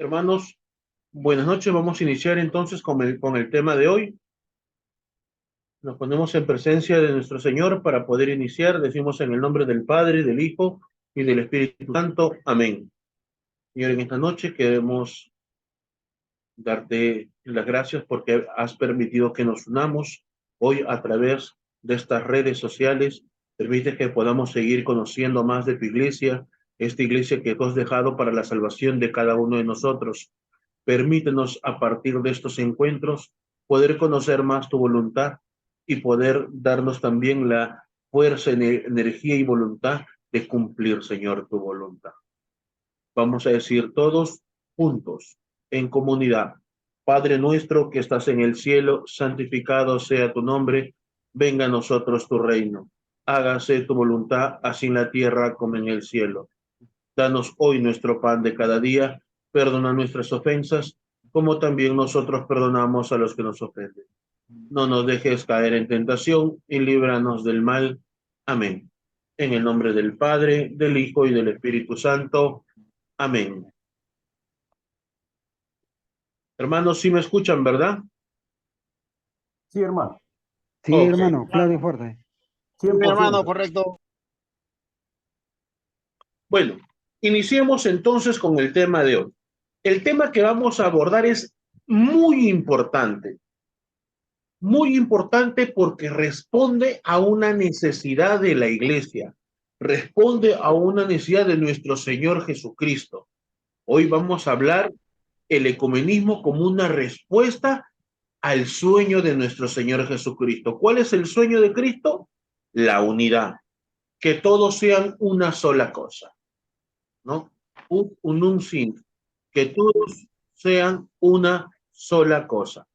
Hermanos, buenas noches. Vamos a iniciar entonces con el tema de hoy. Nos ponemos en presencia de nuestro Señor para poder iniciar. Decimos en el nombre del Padre, del Hijo y del Espíritu Santo. Amén. Señor, en esta noche queremos darte las gracias porque has permitido que nos unamos hoy a través de estas redes sociales. Permite que podamos seguir conociendo más de tu iglesia, esta iglesia que tú has dejado para la salvación de cada uno de nosotros. Permítenos a partir de estos encuentros poder conocer más tu voluntad y poder darnos también la fuerza, energía y voluntad de cumplir, Señor, tu voluntad. Vamos a decir todos juntos, en comunidad. Padre nuestro que estás en el cielo, santificado sea tu nombre, venga a nosotros tu reino. Hágase tu voluntad, así en la tierra como en el cielo. Danos hoy nuestro pan de cada día, perdona nuestras ofensas, como también nosotros perdonamos a los que nos ofenden. No nos dejes caer en tentación y líbranos del mal. Amén. En el nombre del Padre, del Hijo y del Espíritu Santo. Amén. Hermanos, sí me escuchan, ¿verdad? Sí, hermano. Sí, Ok. hermano, claro y fuerte. Mi hermano, 100%. correcto. Bueno, iniciemos entonces con el tema de hoy. El tema que vamos a abordar es muy importante porque responde a una necesidad de la iglesia, responde a una necesidad de nuestro Señor Jesucristo. Hoy vamos a hablar el ecumenismo como una respuesta al sueño de nuestro Señor Jesucristo. ¿Cuál es el sueño de Cristo? La unidad, que todos sean una sola cosa, ¿no? Un sin, que todos sean una sola cosa.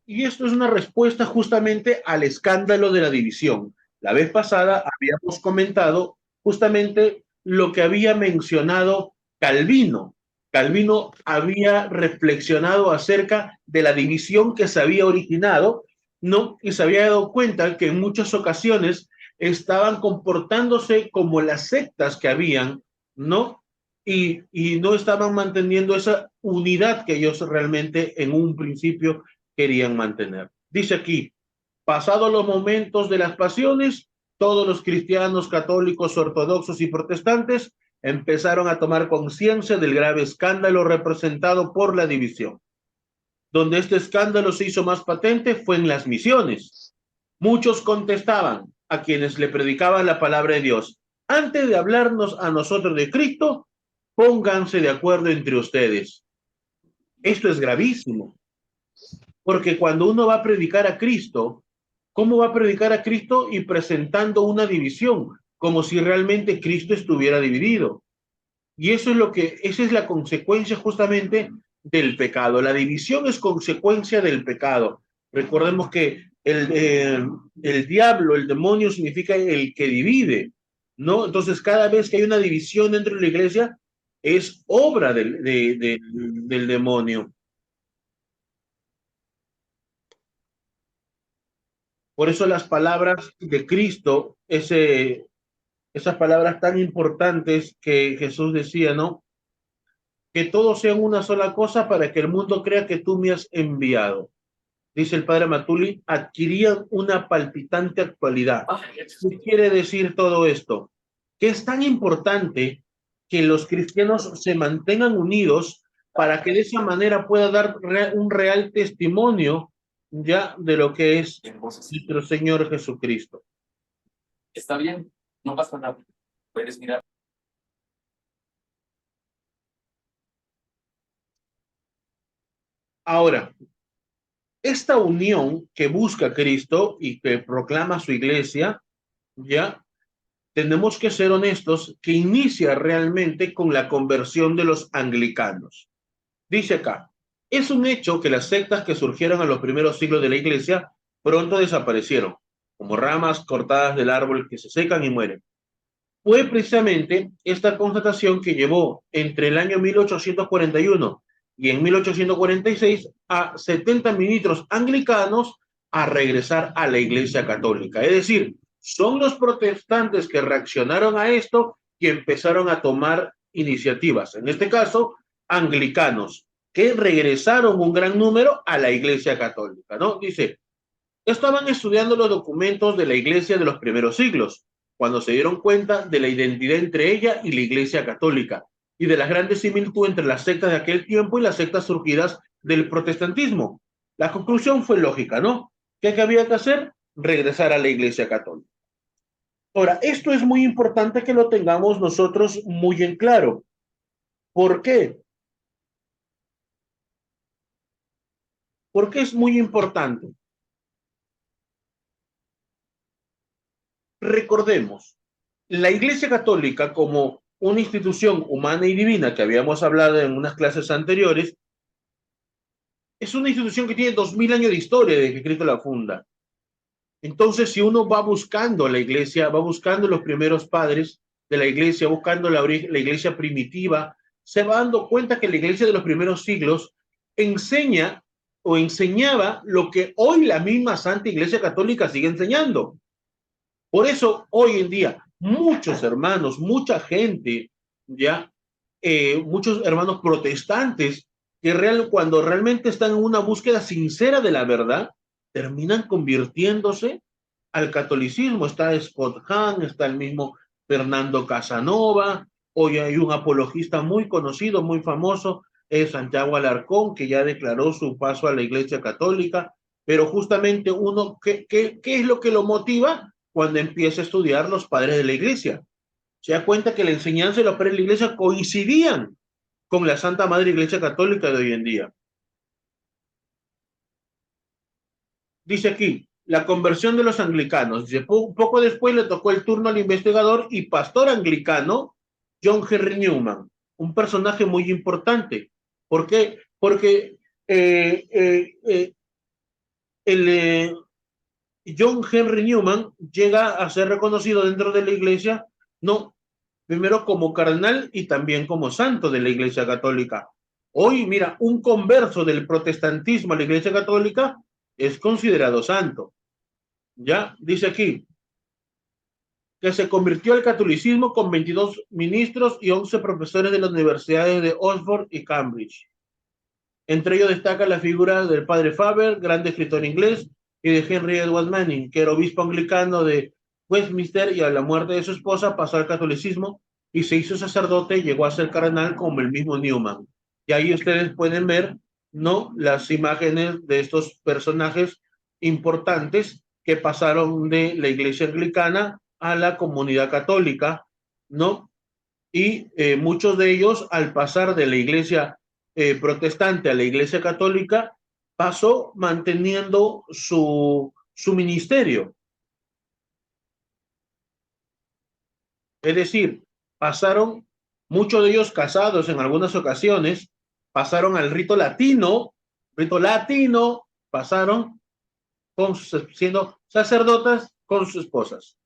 Y esto es una respuesta justamente al escándalo de la división. La vez pasada habíamos comentado justamente lo que había mencionado Calvino. Calvino había reflexionado acerca de la división que se había originado, ¿no? Y se había dado cuenta que en muchas ocasiones estaban comportándose como las sectas que habían, ¿no? Y no estaban manteniendo esa unidad que ellos realmente en un principio querían mantener. Dice aquí, pasados los momentos de las pasiones, todos los cristianos, católicos, ortodoxos y protestantes empezaron a tomar conciencia del grave escándalo representado por la división. Donde este escándalo se hizo más patente fue en las misiones. Muchos contestaban a quienes le predicaban la palabra de Dios: antes de hablarnos a nosotros de Cristo, pónganse de acuerdo entre ustedes. Esto es gravísimo. Porque cuando uno va a predicar a Cristo, ¿cómo va a predicar a Cristo y presentando una división? Como si realmente Cristo estuviera dividido. Y eso es esa es la consecuencia justamente del pecado. La división es consecuencia del pecado. Recordemos que el diablo, el demonio, significa el que divide, ¿no? Entonces, cada vez que hay una división dentro de la iglesia, es obra del demonio. Por eso las palabras de Cristo, esas palabras tan importantes que Jesús decía, ¿no? Que todos sean una sola cosa para que el mundo crea que tú me has enviado. Dice el padre Matuli, adquirían una palpitante actualidad. ¿Qué quiere decir todo esto? Que es tan importante que los cristianos se mantengan unidos para que de esa manera pueda dar un real testimonio ya de lo que es nuestro Señor Jesucristo. Está bien, no pasa nada. Puedes mirar. Ahora, esta unión que busca Cristo y que proclama su iglesia, ya tenemos que ser honestos, que inicia realmente con la conversión de los anglicanos. Dice acá, es un hecho que las sectas que surgieron en los primeros siglos de la iglesia pronto desaparecieron, como ramas cortadas del árbol que se secan y mueren. Fue precisamente esta constatación que llevó entre el año 1841 y en 1846 a 70 ministros anglicanos a regresar a la Iglesia Católica. Es decir, Son los protestantes que reaccionaron a esto y empezaron a tomar iniciativas. En este caso, anglicanos, que regresaron un gran número a la Iglesia Católica, ¿no? Dice, estaban estudiando los documentos de la Iglesia de los primeros siglos, cuando se dieron cuenta de la identidad entre ella y la Iglesia Católica, y de las grandes similitudes entre las sectas de aquel tiempo y las sectas surgidas del protestantismo. La conclusión fue lógica, ¿no? ¿Qué había que hacer? Regresar a la Iglesia Católica. Ahora, esto es muy importante que lo tengamos nosotros muy en claro. ¿Por qué? Porque es muy importante. Recordemos, la Iglesia Católica como una institución humana y divina que habíamos hablado en unas clases anteriores, es una institución que tiene 2000 años de historia desde que Cristo la funda. Entonces, si uno va buscando la iglesia, va buscando los primeros padres de la iglesia, buscando la iglesia primitiva, se va dando cuenta que la iglesia de los primeros siglos enseña o enseñaba lo que hoy la misma Santa Iglesia Católica sigue enseñando. Por eso, hoy en día, muchos hermanos, mucha gente, ya, muchos hermanos protestantes, que cuando realmente están en una búsqueda sincera de la verdad, terminan convirtiéndose al catolicismo. Está Scott Hahn, está el mismo Fernando Casanova, hoy hay un apologista muy conocido, muy famoso, es Santiago Alarcón, que ya declaró su paso a la Iglesia Católica, pero justamente uno, ¿qué es lo que lo motiva? Cuando empieza a estudiar los padres de la Iglesia. Se da cuenta que la enseñanza de los padres de la Iglesia coincidían con la Santa Madre Iglesia Católica de hoy en día. Dice aquí, la conversión de los anglicanos. Dice, poco después le tocó el turno al investigador y pastor anglicano John Henry Newman, un personaje muy importante. ¿Por qué? Porque John Henry Newman llega a ser reconocido dentro de la iglesia, no, primero como cardenal y también como santo de la Iglesia Católica. Hoy, mira, un converso del protestantismo a la Iglesia Católica es considerado santo. Ya, dice aquí, que se convirtió al catolicismo con 22 ministros y 11 profesores de las universidades de Oxford y Cambridge. Entre ellos destaca la figura del padre Faber, gran escritor inglés, y de Henry Edward Manning, que era obispo anglicano de Westminster y a la muerte de su esposa pasó al catolicismo y se hizo sacerdote y llegó a ser cardenal como el mismo Newman. Y ahí ustedes pueden ver, ¿no?, las imágenes de estos personajes importantes que pasaron de la iglesia anglicana a la comunidad católica, ¿no? Y muchos de ellos, al pasar de la iglesia protestante a la iglesia católica, pasó manteniendo su ministerio. Es decir, pasaron, muchos de ellos casados en algunas ocasiones, pasaron al rito latino, pasaron siendo sacerdotes con sus esposas.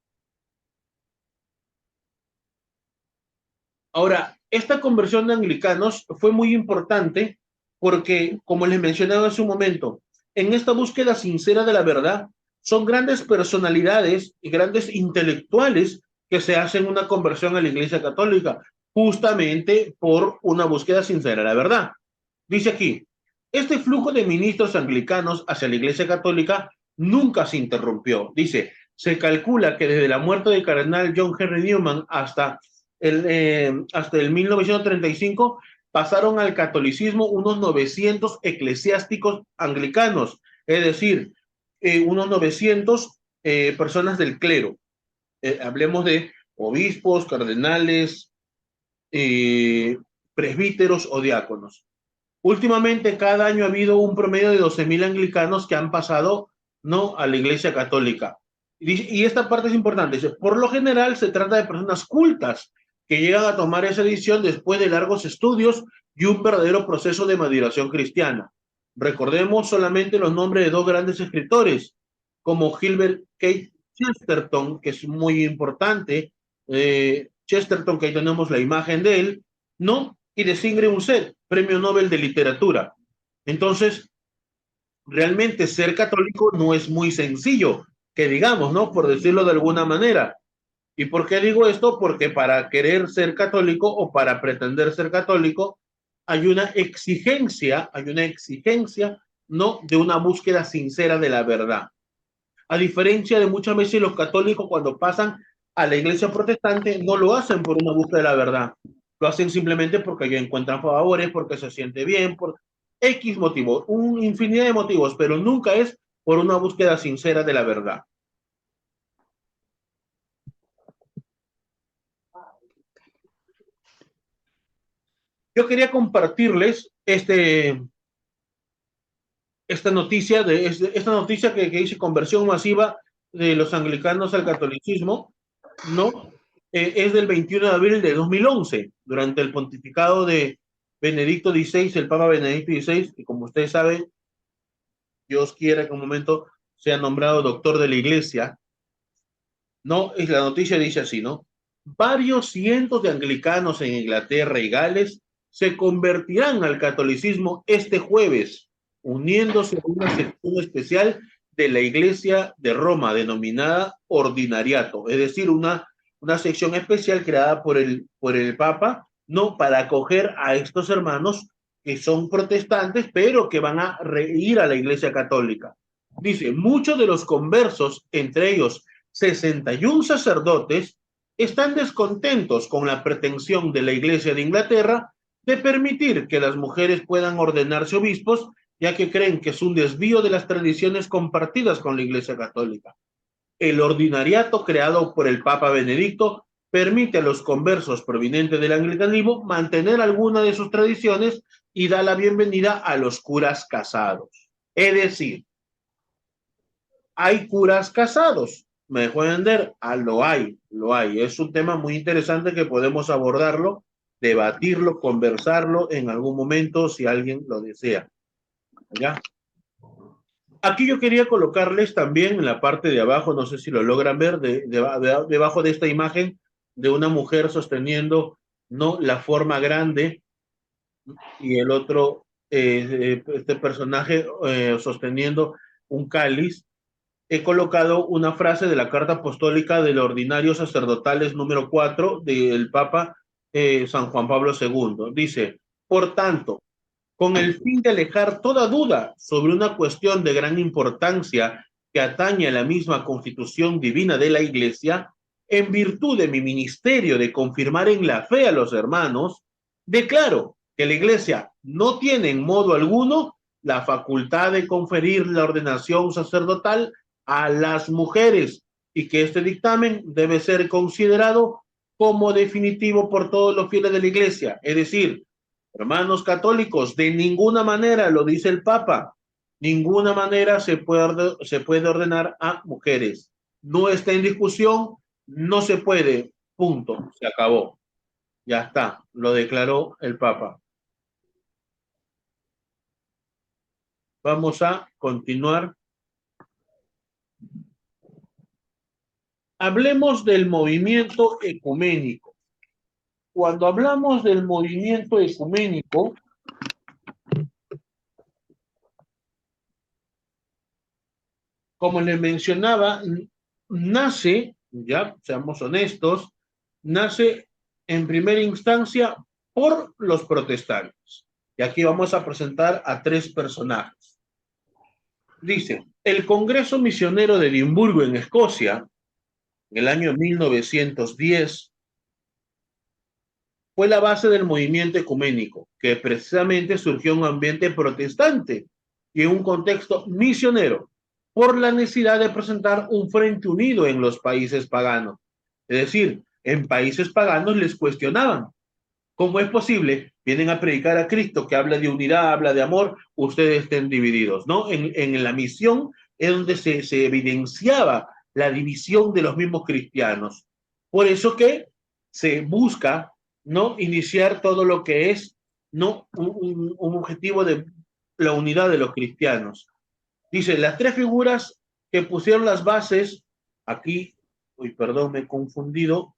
Ahora, esta conversión de anglicanos fue muy importante porque, como les mencionaba hace un momento, en esta búsqueda sincera de la verdad, son grandes personalidades y grandes intelectuales que se hacen una conversión a la Iglesia Católica, justamente por una búsqueda sincera de la verdad. Dice aquí, este flujo de ministros anglicanos hacia la Iglesia Católica nunca se interrumpió. Dice, se calcula que desde la muerte del cardenal John Henry Newman hasta el 1935 pasaron al catolicismo unos 900 eclesiásticos anglicanos, es decir, unos 900 personas del clero. Hablemos de obispos, cardenales, presbíteros o diáconos. Últimamente, cada año ha habido un promedio de 12,000 anglicanos que han pasado, ¿no?, a la Iglesia Católica. Y esta parte es importante. Por lo general, se trata de personas cultas que llegan a tomar esa decisión después de largos estudios y un verdadero proceso de maduración cristiana. Recordemos solamente los nombres de dos grandes escritores, como Gilbert K. Chesterton, que es muy importante. Chesterton, que ahí tenemos la imagen de él, ¿no? Y de Sigrid Undset, Premio Nobel de Literatura. Entonces, realmente ser católico no es muy sencillo. que digamos, ¿no? Por decirlo de alguna manera. ¿Y por qué digo esto? Porque para querer ser católico o para pretender ser católico hay una exigencia, ¿no? De una búsqueda sincera de la verdad. A diferencia de muchas veces los católicos cuando pasan a la iglesia protestante no lo hacen por una búsqueda de la verdad, lo hacen simplemente porque ellos encuentran favores, porque se siente bien, por X motivos, una infinidad de motivos, pero nunca es por una búsqueda sincera de la verdad. Yo quería compartirles esta noticia que hice conversión masiva de los anglicanos al catolicismo, ¿no? Es del 21 de abril de 2011, durante el pontificado de Benedicto XVI, el Papa Benedicto XVI, que como ustedes saben, Dios quiera que en un momento sea nombrado doctor de la iglesia, ¿no? Es la noticia dice así, ¿no? Varios cientos de anglicanos en Inglaterra y Gales se convertirán al catolicismo este jueves, uniéndose a una sección especial de la Iglesia de Roma denominada Ordinariato, es decir, una sección especial creada por el Papa, no para acoger a estos hermanos que son protestantes, pero que van a ir a la Iglesia Católica. Dice, muchos de los conversos, entre ellos 61 sacerdotes, están descontentos con la pretensión de la Iglesia de Inglaterra de permitir que las mujeres puedan ordenarse obispos, ya que creen que es un desvío de las tradiciones compartidas con la Iglesia Católica. El ordinariato creado por el Papa Benedicto permite a los conversos provenientes del anglicanismo mantener alguna de sus tradiciones y da la bienvenida a los curas casados. Es decir, hay curas casados, me dejó entender, lo hay, lo hay. Es un tema muy interesante que podemos abordarlo, debatirlo, conversarlo en algún momento si alguien lo desea. ¿Ya? Aquí yo quería colocarles también en la parte de abajo, no sé si lo logran ver, debajo de esta imagen de una mujer sosteniendo, ¿no?, la forma grande y el otro, este personaje sosteniendo un cáliz. He colocado una frase de la Carta Apostólica del Ordinario Sacerdotales número 4 del Papa San Juan Pablo II. Dice, por tanto, con el fin de alejar toda duda sobre una cuestión de gran importancia que atañe a la misma constitución divina de la Iglesia, en virtud de mi ministerio de confirmar en la fe a los hermanos, declaro que la Iglesia no tiene en modo alguno la facultad de conferir la ordenación sacerdotal a las mujeres y que este dictamen debe ser considerado como definitivo por todos los fieles de la Iglesia. Es decir, hermanos católicos, de ninguna manera, lo dice el Papa, ninguna manera se puede ordenar a mujeres. No está en discusión, no se puede, punto, se acabó. Ya está, lo declaró el Papa. Vamos a continuar. Hablemos del movimiento ecuménico. Cuando hablamos del movimiento ecuménico, como les mencionaba, nace, ya seamos honestos, nace en primera instancia por los protestantes. Y aquí vamos a presentar a tres personajes. Dice, el Congreso Misionero de Edimburgo en Escocia, en el año 1910, fue la base del movimiento ecuménico, que precisamente surgió en un ambiente protestante y en un contexto misionero, por la necesidad de presentar un frente unido en los países paganos. Es decir, en países paganos les cuestionaban, ¿cómo es posible? Vienen a predicar a Cristo que habla de unidad, habla de amor, ustedes estén divididos, ¿no? En la misión es donde se evidenciaba la división de los mismos cristianos. Por eso que se busca, ¿no?, iniciar todo lo que es, ¿no?, un objetivo de la unidad de los cristianos. Dice, las tres figuras que pusieron las bases, aquí, uy, perdón, me he confundido,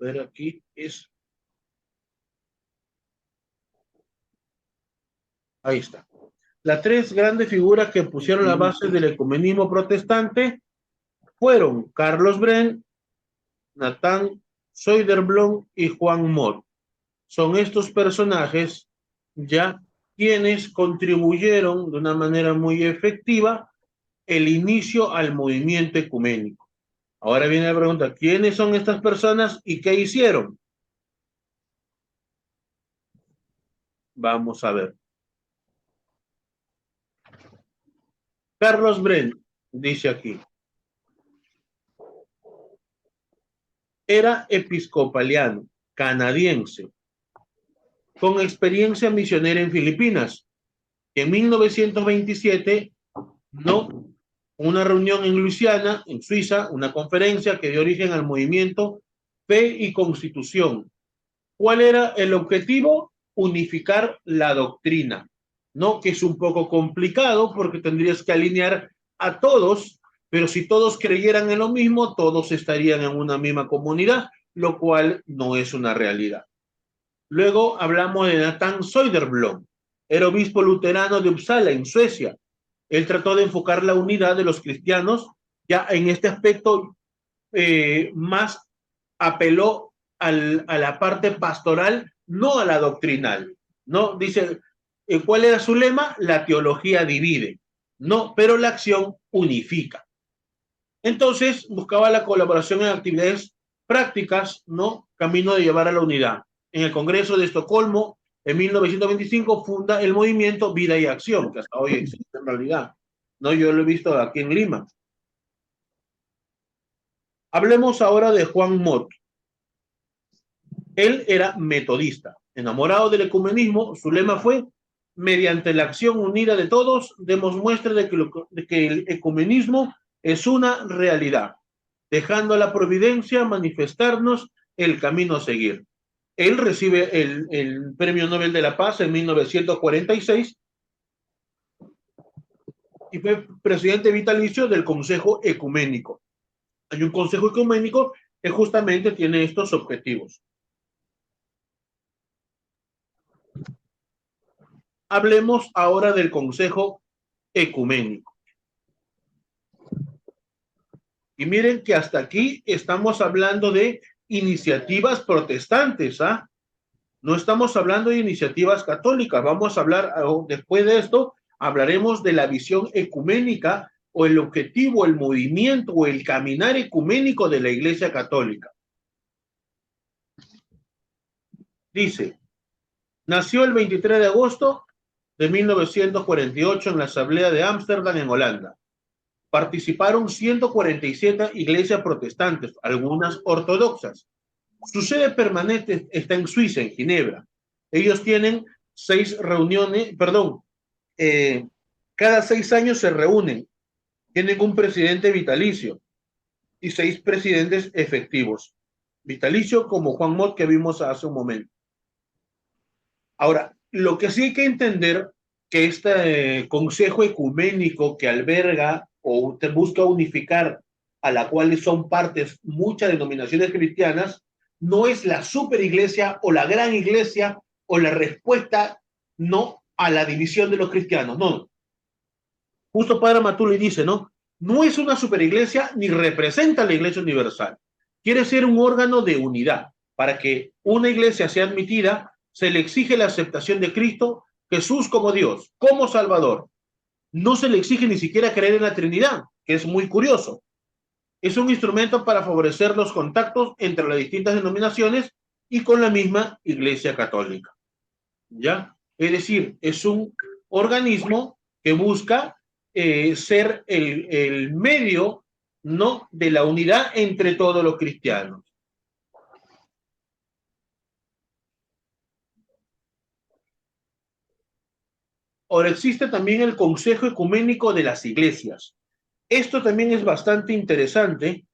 ver, aquí es. Ahí está. Las tres grandes figuras que pusieron la base del ecumenismo protestante fueron Carlos Bren, Nathan Soderblom y Juan Mott. Son estos personajes ya quienes contribuyeron de una manera muy efectiva el inicio al movimiento ecuménico. Ahora viene la pregunta, ¿quiénes son estas personas y qué hicieron? Vamos a ver. Carlos Bren dice aquí, era episcopaliano, canadiense, con experiencia misionera en Filipinas. En 1927, no, una reunión en Luisiana, en Suiza, una conferencia que dio origen al movimiento Fe y Constitución. ¿Cuál era el objetivo? Unificar la doctrina, ¿no? Que es un poco complicado porque tendrías que alinear a todos, pero si todos creyeran en lo mismo, todos estarían en una misma comunidad, lo cual no es una realidad. Luego hablamos de Nathan Soderblom, era obispo luterano de Uppsala, en Suecia. Él trató de enfocar la unidad de los cristianos, ya en este aspecto más apeló a la parte pastoral, no a la doctrinal, ¿no? Dice, ¿cuál era su lema? La teología divide, no, pero la acción unifica. Entonces, buscaba la colaboración en actividades prácticas, ¿no? Camino de llevar a la unidad. En el Congreso de Estocolmo, en 1925, funda el movimiento Vida y Acción, que hasta hoy existe en realidad. ¿No? Yo lo he visto aquí en Lima. Hablemos ahora de Juan Mott. Él era metodista, enamorado del ecumenismo. Su lema fue: mediante la acción unida de todos, demos muestra de que el ecumenismo es una realidad, dejando a la providencia manifestarnos el camino a seguir. Él recibe el Premio Nobel de la Paz en 1946 y fue presidente vitalicio del Consejo Ecuménico. Hay un Consejo Ecuménico que justamente tiene estos objetivos. Hablemos ahora del Consejo Ecuménico. Y miren que hasta aquí estamos hablando de iniciativas protestantes, ¿ah? No estamos hablando de iniciativas católicas. Vamos a hablar, después de esto, hablaremos de la visión ecuménica o el objetivo, el movimiento o el caminar ecuménico de la Iglesia Católica. Dice, nació el 23 de agosto de 1948 en la Asamblea de Ámsterdam, en Holanda. Participaron 147 iglesias protestantes, algunas ortodoxas. Su sede permanente está en Suiza, en Ginebra. Ellos tienen 6 reuniones, cada 6 años se reúnen. Tienen un presidente vitalicio y 6 presidentes efectivos. Vitalicio como Juan Mott, que vimos hace un momento. Ahora, lo que sí hay que entender que este consejo ecuménico que alberga o busca unificar, a la cual son partes muchas denominaciones cristianas, no es la superiglesia o la gran iglesia o la respuesta no a la división de los cristianos, no. Justo Padre Matuli dice, ¿no? No es una superiglesia ni representa a la iglesia universal. Quiere ser un órgano de unidad. Para que una iglesia sea admitida, se le exige la aceptación de Cristo, Jesús como Dios, como Salvador. No se le exige ni siquiera creer en la Trinidad, que es muy curioso. Es un instrumento para favorecer los contactos entre las distintas denominaciones y con la misma Iglesia Católica. ¿Ya? Es decir, es un organismo que busca ser el medio, ¿no?, de la unidad entre todos los cristianos. Ahora existe también el Consejo Ecuménico de las Iglesias. Esto también es bastante interesante.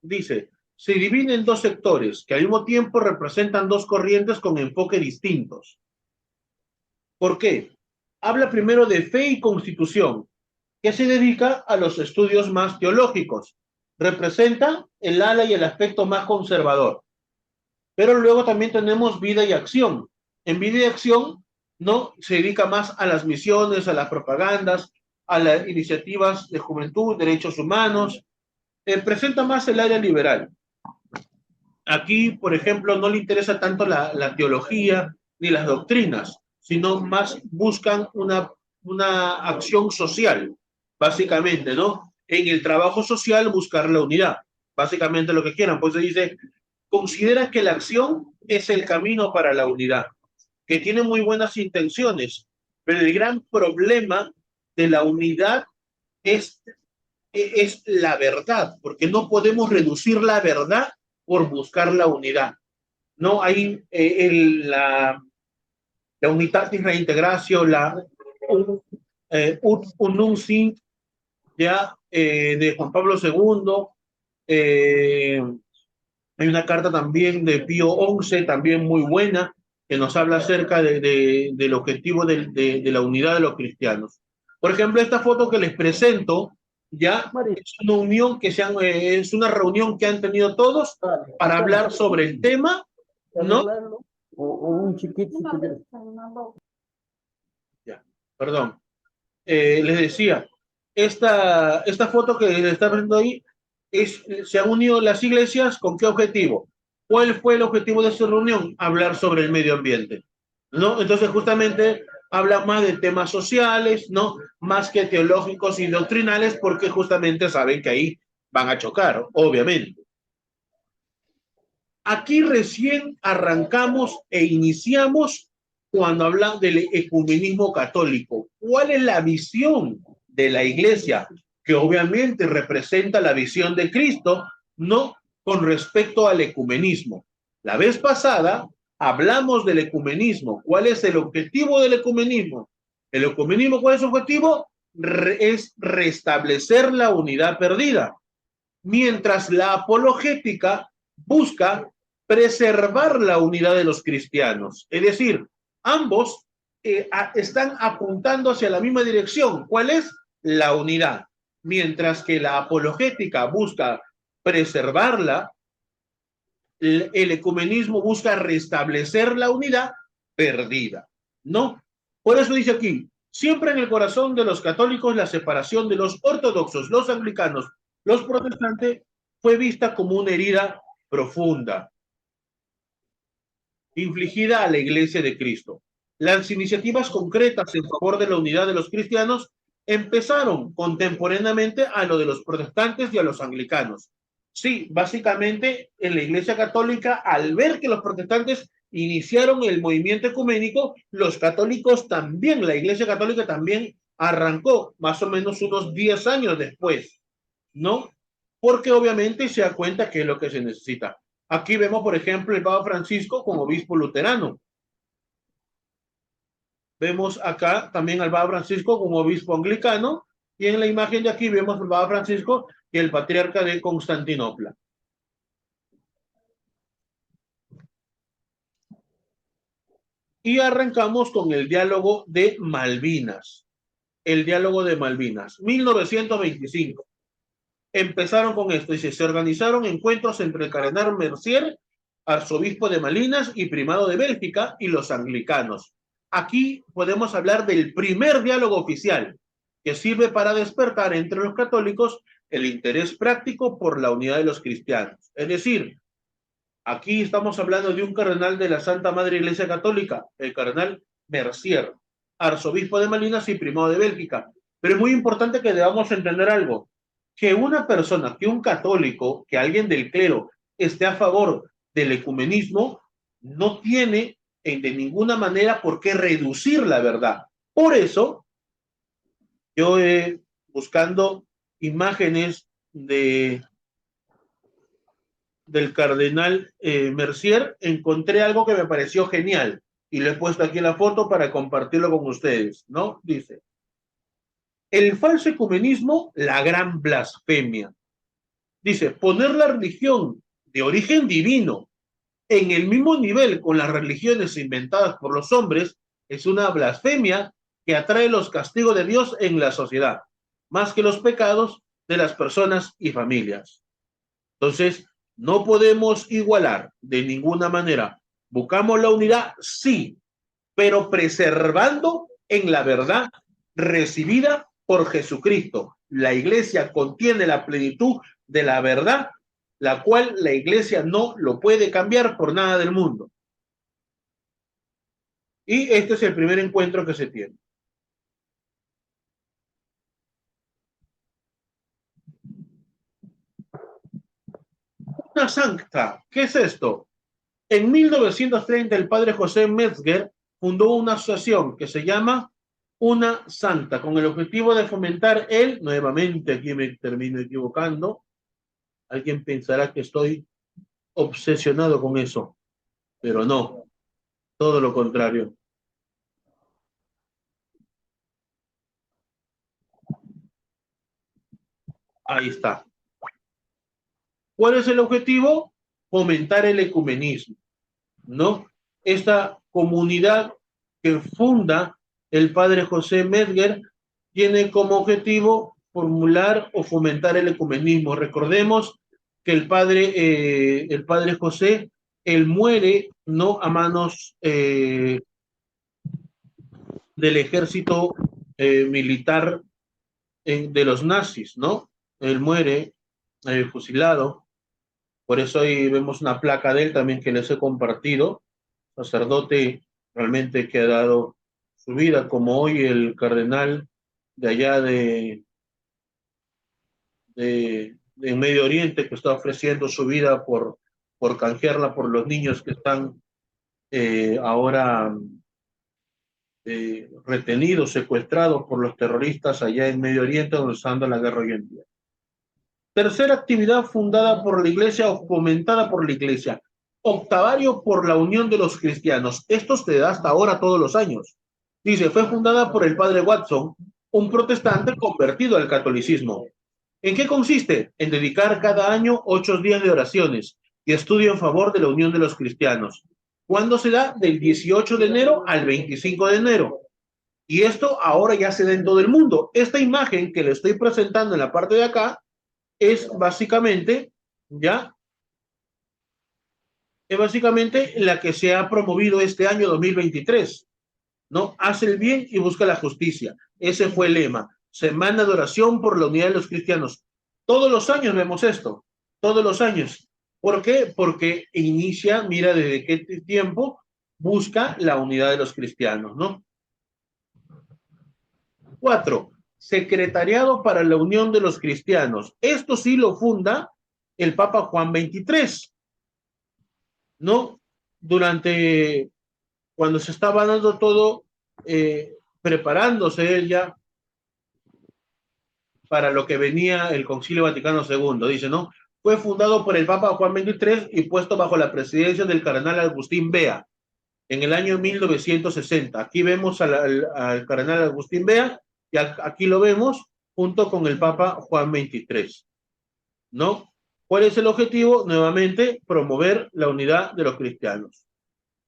Dice, se divide en 2 sectores que al mismo tiempo representan 2 corrientes con enfoque distintos. ¿Por qué? Habla primero de fe y constitución, que se dedica a los estudios más teológicos. representa el ala y el aspecto más conservador. Pero luego también tenemos vida y acción. En vida y acción, ¿no? Se dedica más a las misiones, a las propagandas, a las iniciativas de juventud, derechos humanos. Presenta más el área liberal. Aquí, por ejemplo, no le interesa tanto la teología ni las doctrinas, sino más buscan una acción social, básicamente, ¿no? En el trabajo social buscar la unidad, básicamente lo que quieran. Pues se dice, considera que la acción es el camino para la unidad, que tiene muy buenas intenciones, pero el gran problema de la unidad es, es la verdad, porque no podemos reducir la verdad por buscar la unidad. No hay la unitatis reintegratio, la unum sint, ya de Juan Pablo II. Hay una carta también de Pío XI, también muy buena, que nos habla acerca del objetivo de la unidad de los cristianos. Por ejemplo, esta foto que les presento, ya es una unión es una reunión que han tenido todos para hablar sobre el tema, ¿no? O un chiquito. Ya, perdón. Les decía, esta foto que les está viendo ahí, se han unido las iglesias ¿con qué objetivo? ¿Cuál fue el objetivo de esta reunión? Hablar sobre el medio ambiente, ¿no? Entonces justamente habla más de temas sociales, ¿no? Más que teológicos y doctrinales, porque justamente saben que ahí van a chocar, obviamente. Aquí recién arrancamos e iniciamos cuando hablan del ecumenismo católico. ¿Cuál es la visión de la iglesia? Que obviamente representa la visión de Cristo, no con respecto al ecumenismo. La vez pasada hablamos del ecumenismo. ¿Cuál es el objetivo del ecumenismo? El ecumenismo, ¿cuál es su objetivo? Es restablecer la unidad perdida. Mientras la apologética busca preservar la unidad de los cristianos. Es decir, ambos están apuntando hacia la misma dirección. ¿Cuál es? La unidad. Mientras que la apologética busca preservarla, el ecumenismo busca restablecer la unidad perdida, ¿no? Por eso dice aquí, siempre en el corazón de los católicos la separación de los ortodoxos, los anglicanos, los protestantes fue vista como una herida profunda, infligida a la Iglesia de Cristo. Las iniciativas concretas en favor de la unidad de los cristianos empezaron contemporáneamente a lo de los protestantes y a los anglicanos. Sí, básicamente en la Iglesia Católica, al ver que los protestantes iniciaron el movimiento ecuménico, los católicos también, la Iglesia Católica también arrancó más o menos unos 10 años después, ¿no? Porque obviamente se da cuenta que es lo que se necesita. Aquí vemos, por ejemplo, el Papa Francisco como obispo luterano. Vemos acá también al Papa Francisco como obispo anglicano, y en la imagen de aquí vemos al Papa Francisco y el patriarca de Constantinopla. Y arrancamos con el diálogo de Malvinas. El diálogo de Malvinas, 1925. Empezaron con esto, y se organizaron encuentros entre el cardenal Mercier, arzobispo de Malvinas y primado de Bélgica, y los anglicanos. Aquí podemos hablar del primer diálogo oficial, que sirve para despertar entre los católicos el interés práctico por la unidad de los cristianos. Es decir, aquí estamos hablando de un cardenal de la Santa Madre Iglesia Católica, el cardenal Mercier, arzobispo de Malvinas y primado de Bélgica. Pero es muy importante que debamos entender algo, que una persona, que un católico, que alguien del clero esté a favor del ecumenismo, no tiene de ninguna manera por qué reducir la verdad. Por eso, yo buscando imágenes del cardenal Mercier, encontré algo que me pareció genial y lo he puesto aquí en la foto para compartirlo con ustedes, ¿no? Dice, el falso ecumenismo, la gran blasfemia. Dice, poner la religión de origen divino en el mismo nivel con las religiones inventadas por los hombres es una blasfemia que atrae los castigos de Dios en la sociedad, más que los pecados de las personas y familias. Entonces, no podemos igualar de ninguna manera. ¿Buscamos la unidad? Sí, pero preservando en la verdad recibida por Jesucristo. La iglesia contiene la plenitud de la verdad, la cual la iglesia no lo puede cambiar por nada del mundo. Y este es el primer encuentro que se tiene. Una santa, ¿qué es esto? En 1930 el padre José Metzger fundó una asociación que se llama Una Santa, con el objetivo de fomentar nuevamente aquí me termino equivocando, alguien pensará que estoy obsesionado con eso, pero no, todo lo contrario. Ahí está. ¿Cuál es el objetivo? Fomentar el ecumenismo, ¿no? Esta comunidad que funda el padre José Metzger tiene como objetivo formular o fomentar el ecumenismo. Recordemos que el padre José, él muere no a manos del ejército militar de los nazis, ¿no? Él muere fusilado, por eso ahí vemos una placa de él también que les he compartido, sacerdote realmente que ha dado su vida, como hoy el cardenal de allá de Medio Oriente que está ofreciendo su vida por canjearla por los niños que están ahora retenidos, secuestrados por los terroristas allá en Medio Oriente, donde está dando la guerra hoy en día. Tercera actividad fundada por la Iglesia o fomentada por la Iglesia. Octavario por la unión de los cristianos. Esto se da hasta ahora todos los años. Dice, fue fundada por el padre Watson, un protestante convertido al catolicismo. ¿En qué consiste? En dedicar cada año 8 días de oraciones y estudio en favor de la unión de los cristianos. ¿Cuándo se da? Del 18 de enero al 25 de enero. Y esto ahora ya se da en todo el mundo. Esta imagen que le estoy presentando en la parte de acá es básicamente, ¿ya? Es básicamente la que se ha promovido este año 2023, ¿no? Hace el bien y busca la justicia. Ese fue el lema. Semana de oración por la unidad de los cristianos. Todos los años vemos esto, todos los años. ¿Por qué? Porque inicia, mira, desde qué tiempo busca la unidad de los cristianos, ¿no? 4. Secretariado para la Unión de los Cristianos. Esto sí lo funda el Papa Juan XXIII, ¿no? Durante, cuando se estaba dando todo, preparándose él ya para lo que venía el Concilio Vaticano II, dice, ¿no? Fue fundado por el Papa Juan XXIII y puesto bajo la presidencia del cardenal Agustín Bea en el año 1960. Aquí vemos al cardenal Agustín Bea y aquí lo vemos junto con el Papa Juan XXIII, ¿no? ¿Cuál es el objetivo? Nuevamente, promover la unidad de los cristianos.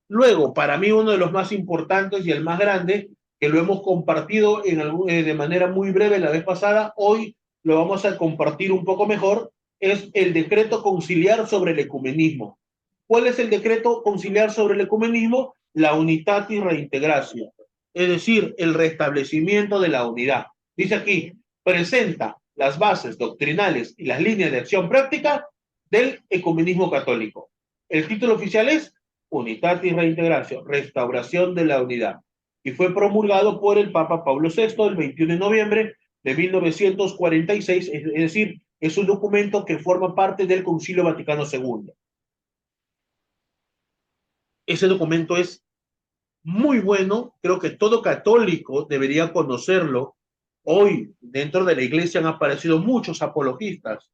Luego, para mí uno de los más importantes y el más grande, que lo hemos compartido de manera muy breve la vez pasada, hoy lo vamos a compartir un poco mejor, es el decreto conciliar sobre el ecumenismo. ¿Cuál es el decreto conciliar sobre el ecumenismo? La unitatis reintegratio, es decir, el restablecimiento de la unidad. Dice aquí, presenta las bases doctrinales y las líneas de acción práctica del ecumenismo católico. El título oficial es Unitatis Reintegratio, restauración de la unidad, y fue promulgado por el Papa Pablo VI el 21 de noviembre de 1946, es decir, es un documento que forma parte del Concilio Vaticano II. Ese documento es muy bueno, creo que todo católico debería conocerlo. Hoy, dentro de la iglesia han aparecido muchos apologistas,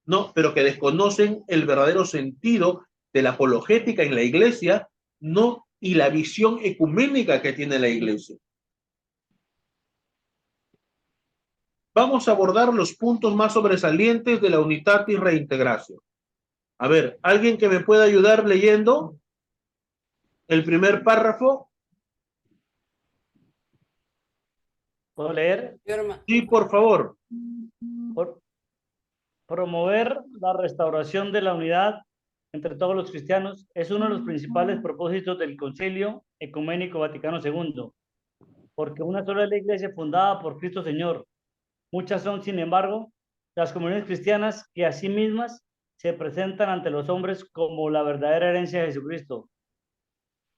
¿no? Pero que desconocen el verdadero sentido de la apologética en la iglesia, ¿no? Y la visión ecuménica que tiene la iglesia. Vamos a abordar los puntos más sobresalientes de la unitatis reintegratio. A ver, ¿alguien que me pueda ayudar leyendo el primer párrafo? ¿Puedo leer? Sí, por favor. Por, Promover la restauración de la unidad entre todos los cristianos es uno de los principales propósitos del Concilio Ecuménico Vaticano II, porque una sola es la iglesia fundada por Cristo Señor. Muchas son, sin embargo, las comunidades cristianas que a sí mismas se presentan ante los hombres como la verdadera herencia de Jesucristo.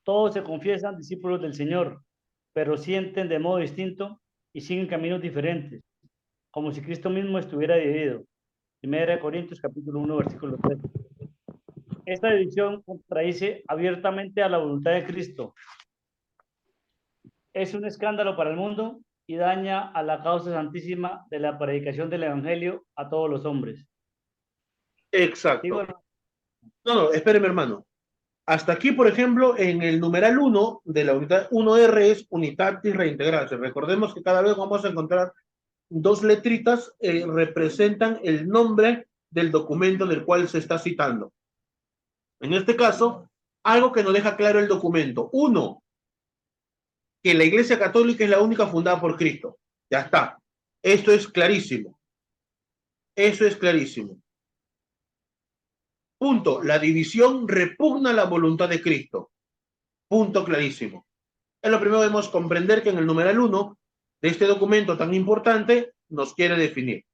Todos se confiesan discípulos del Señor, pero sienten de modo distinto y siguen caminos diferentes, como si Cristo mismo estuviera dividido. 1 Corintios capítulo 1, versículo 3. Esta división contradice abiertamente a la voluntad de Cristo. Es un escándalo para el mundo y daña a la causa santísima de la predicación del Evangelio a todos los hombres. Exacto. Digo, No, espéreme, hermano. Hasta aquí, por ejemplo, en el numeral 1 de la unidad 1R es unitatis reintegrarse. Recordemos que cada vez vamos a encontrar dos letritas representan el nombre del documento del cual se está citando. En este caso, algo que nos deja claro el documento. Uno, que la Iglesia Católica es la única fundada por Cristo. Ya está. Esto es clarísimo. Eso es clarísimo. Punto. La división repugna la voluntad de Cristo. Punto clarísimo. Es lo primero que debemos comprender, que en el numeral 1 de este documento tan importante nos quiere definir.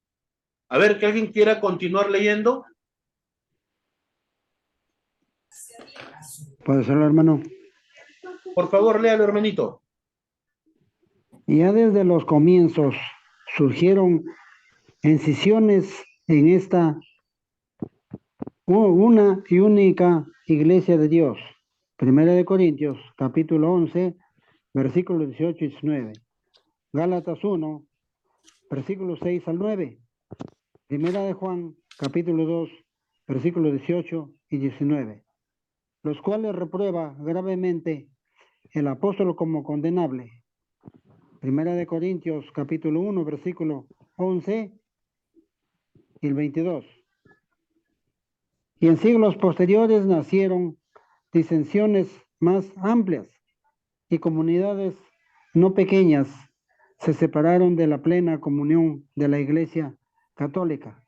A ver, que alguien quiera continuar leyendo. Puede ser, hermano. Por favor, léalo, hermanito. Ya desde los comienzos surgieron incisiones en esta una y única iglesia de Dios. Primera de Corintios, capítulo 11, versículos 18 y 19. Gálatas 1, versículos 6 al 9. Primera de Juan, capítulo 2, versículos 18 y 19. Los cuales reprueba gravemente el apóstol como condenable. Primera de Corintios, capítulo 1, versículo 11 y el 22. Y en siglos posteriores nacieron disensiones más amplias y comunidades no pequeñas se separaron de la plena comunión de la Iglesia Católica,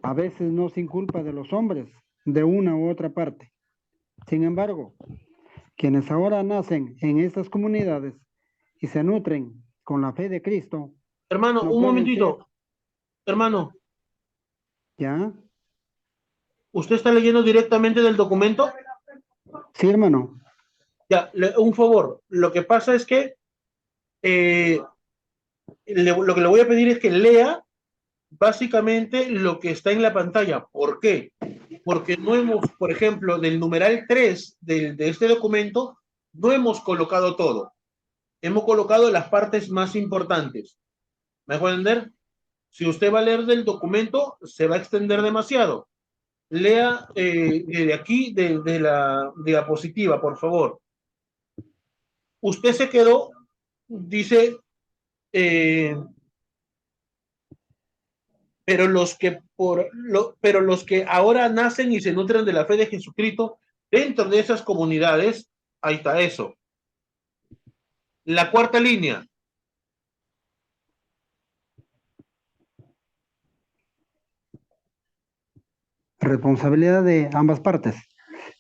a veces no sin culpa de los hombres de una u otra parte. Sin embargo, quienes ahora nacen en estas comunidades y se nutren con la fe de Cristo. Hermano, no un momentito. ser... Hermano. ¿Ya? ¿Usted está leyendo directamente del documento? Sí, hermano. Ya, un favor. Lo que pasa es que lo que le voy a pedir es que lea básicamente lo que está en la pantalla. ¿Por qué? Porque no hemos, por ejemplo, del numeral 3 de este documento, no hemos colocado todo. Hemos colocado las partes más importantes. ¿Me puede entender? Si usted va a leer del documento, se va a extender demasiado. Lea de aquí, de la diapositiva, por favor. Usted se quedó, dice, pero los que ahora nacen y se nutren de la fe de Jesucristo, dentro de esas comunidades, ahí está eso. La cuarta línea. Responsabilidad de ambas partes.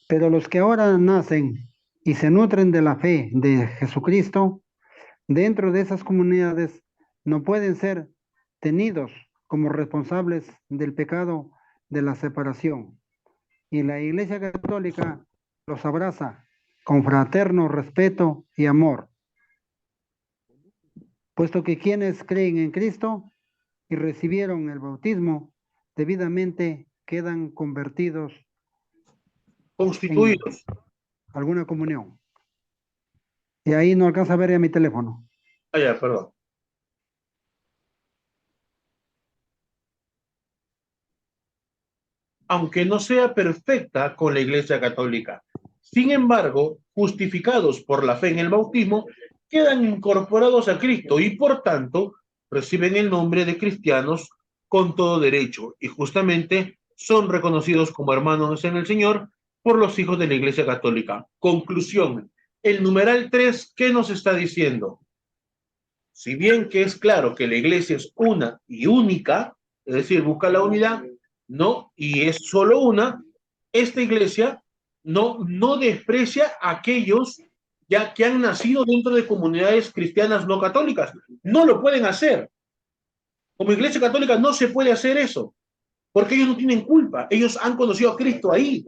Pero los que ahora nacen y se nutren de la fe de Jesucristo, dentro de esas comunidades no pueden ser tenidos como responsables del pecado de la separación. Y la Iglesia Católica los abraza con fraterno respeto y amor, puesto que quienes creen en Cristo y recibieron el bautismo debidamente quedan convertidos Constituidos. en alguna comunión. Y ahí no alcanza a ver ya mi teléfono. Ah, ya, perdón. Aunque no sea perfecta con la Iglesia Católica. Sin embargo, justificados por la fe en el bautismo, quedan incorporados a Cristo y por tanto reciben el nombre de cristianos con todo derecho y justamente son reconocidos como hermanos en el Señor por los hijos de la Iglesia Católica. Conclusión, el numeral 3, ¿qué nos está diciendo? Si bien que es claro que la Iglesia es una y única, es decir, busca la unidad, ¿no? Y es solo una. Esta iglesia no desprecia a aquellos ya que han nacido dentro de comunidades cristianas no católicas. No lo pueden hacer. Como iglesia católica no se puede hacer eso, porque ellos no tienen culpa. Ellos han conocido a Cristo ahí.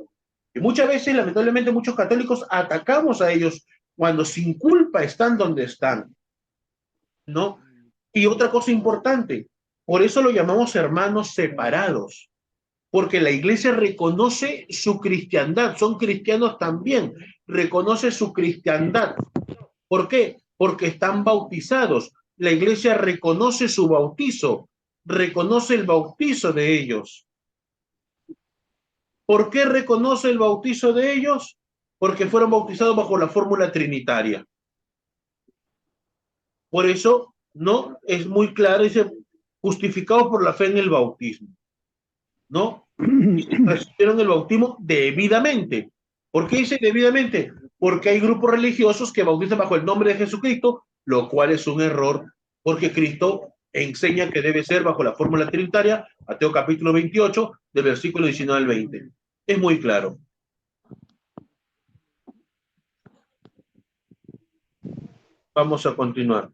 Y muchas veces, lamentablemente, muchos católicos atacamos a ellos cuando sin culpa están donde están, ¿no? Y otra cosa importante, por eso lo llamamos hermanos separados, porque la iglesia reconoce su cristiandad, son cristianos también, reconoce su cristiandad. ¿Por qué? Porque están bautizados. La iglesia reconoce su bautizo, reconoce el bautizo de ellos. ¿Por qué reconoce el bautizo de ellos? Porque fueron bautizados bajo la fórmula trinitaria. Por eso, ¿no? Es muy claro, dice, justificados por la fe en el bautismo, ¿no? Y recibieron el bautismo debidamente. ¿Por qué dice debidamente? Porque hay grupos religiosos que bautizan bajo el nombre de Jesucristo, lo cual es un error, porque Cristo enseña que debe ser bajo la fórmula trinitaria, Mateo capítulo 28, del versículo 19 al 20. Es muy claro. Vamos a continuar.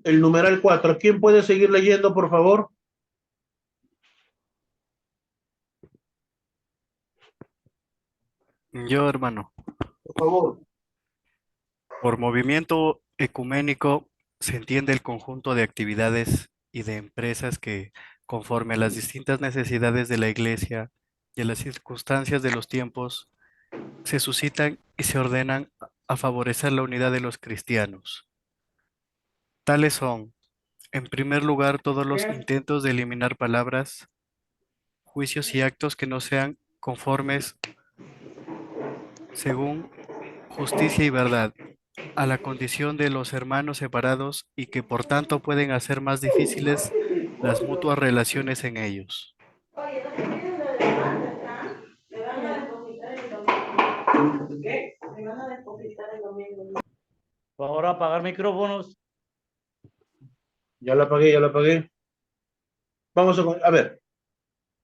El numeral 4. ¿Quién puede seguir leyendo, por favor? Yo, hermano, Por favor. por movimiento ecuménico se entiende el conjunto de actividades y de empresas que, conforme a las distintas necesidades de la Iglesia y a las circunstancias de los tiempos, se suscitan y se ordenan a favorecer la unidad de los cristianos. Tales son, en primer lugar, todos los intentos de eliminar palabras, juicios y actos que no sean conformes según justicia y verdad a la condición de los hermanos separados y que por tanto pueden hacer más difíciles las mutuas relaciones en ellos. Por favor, apagar micrófonos. Ya la apagué, ya la apagué. Vamos a ver.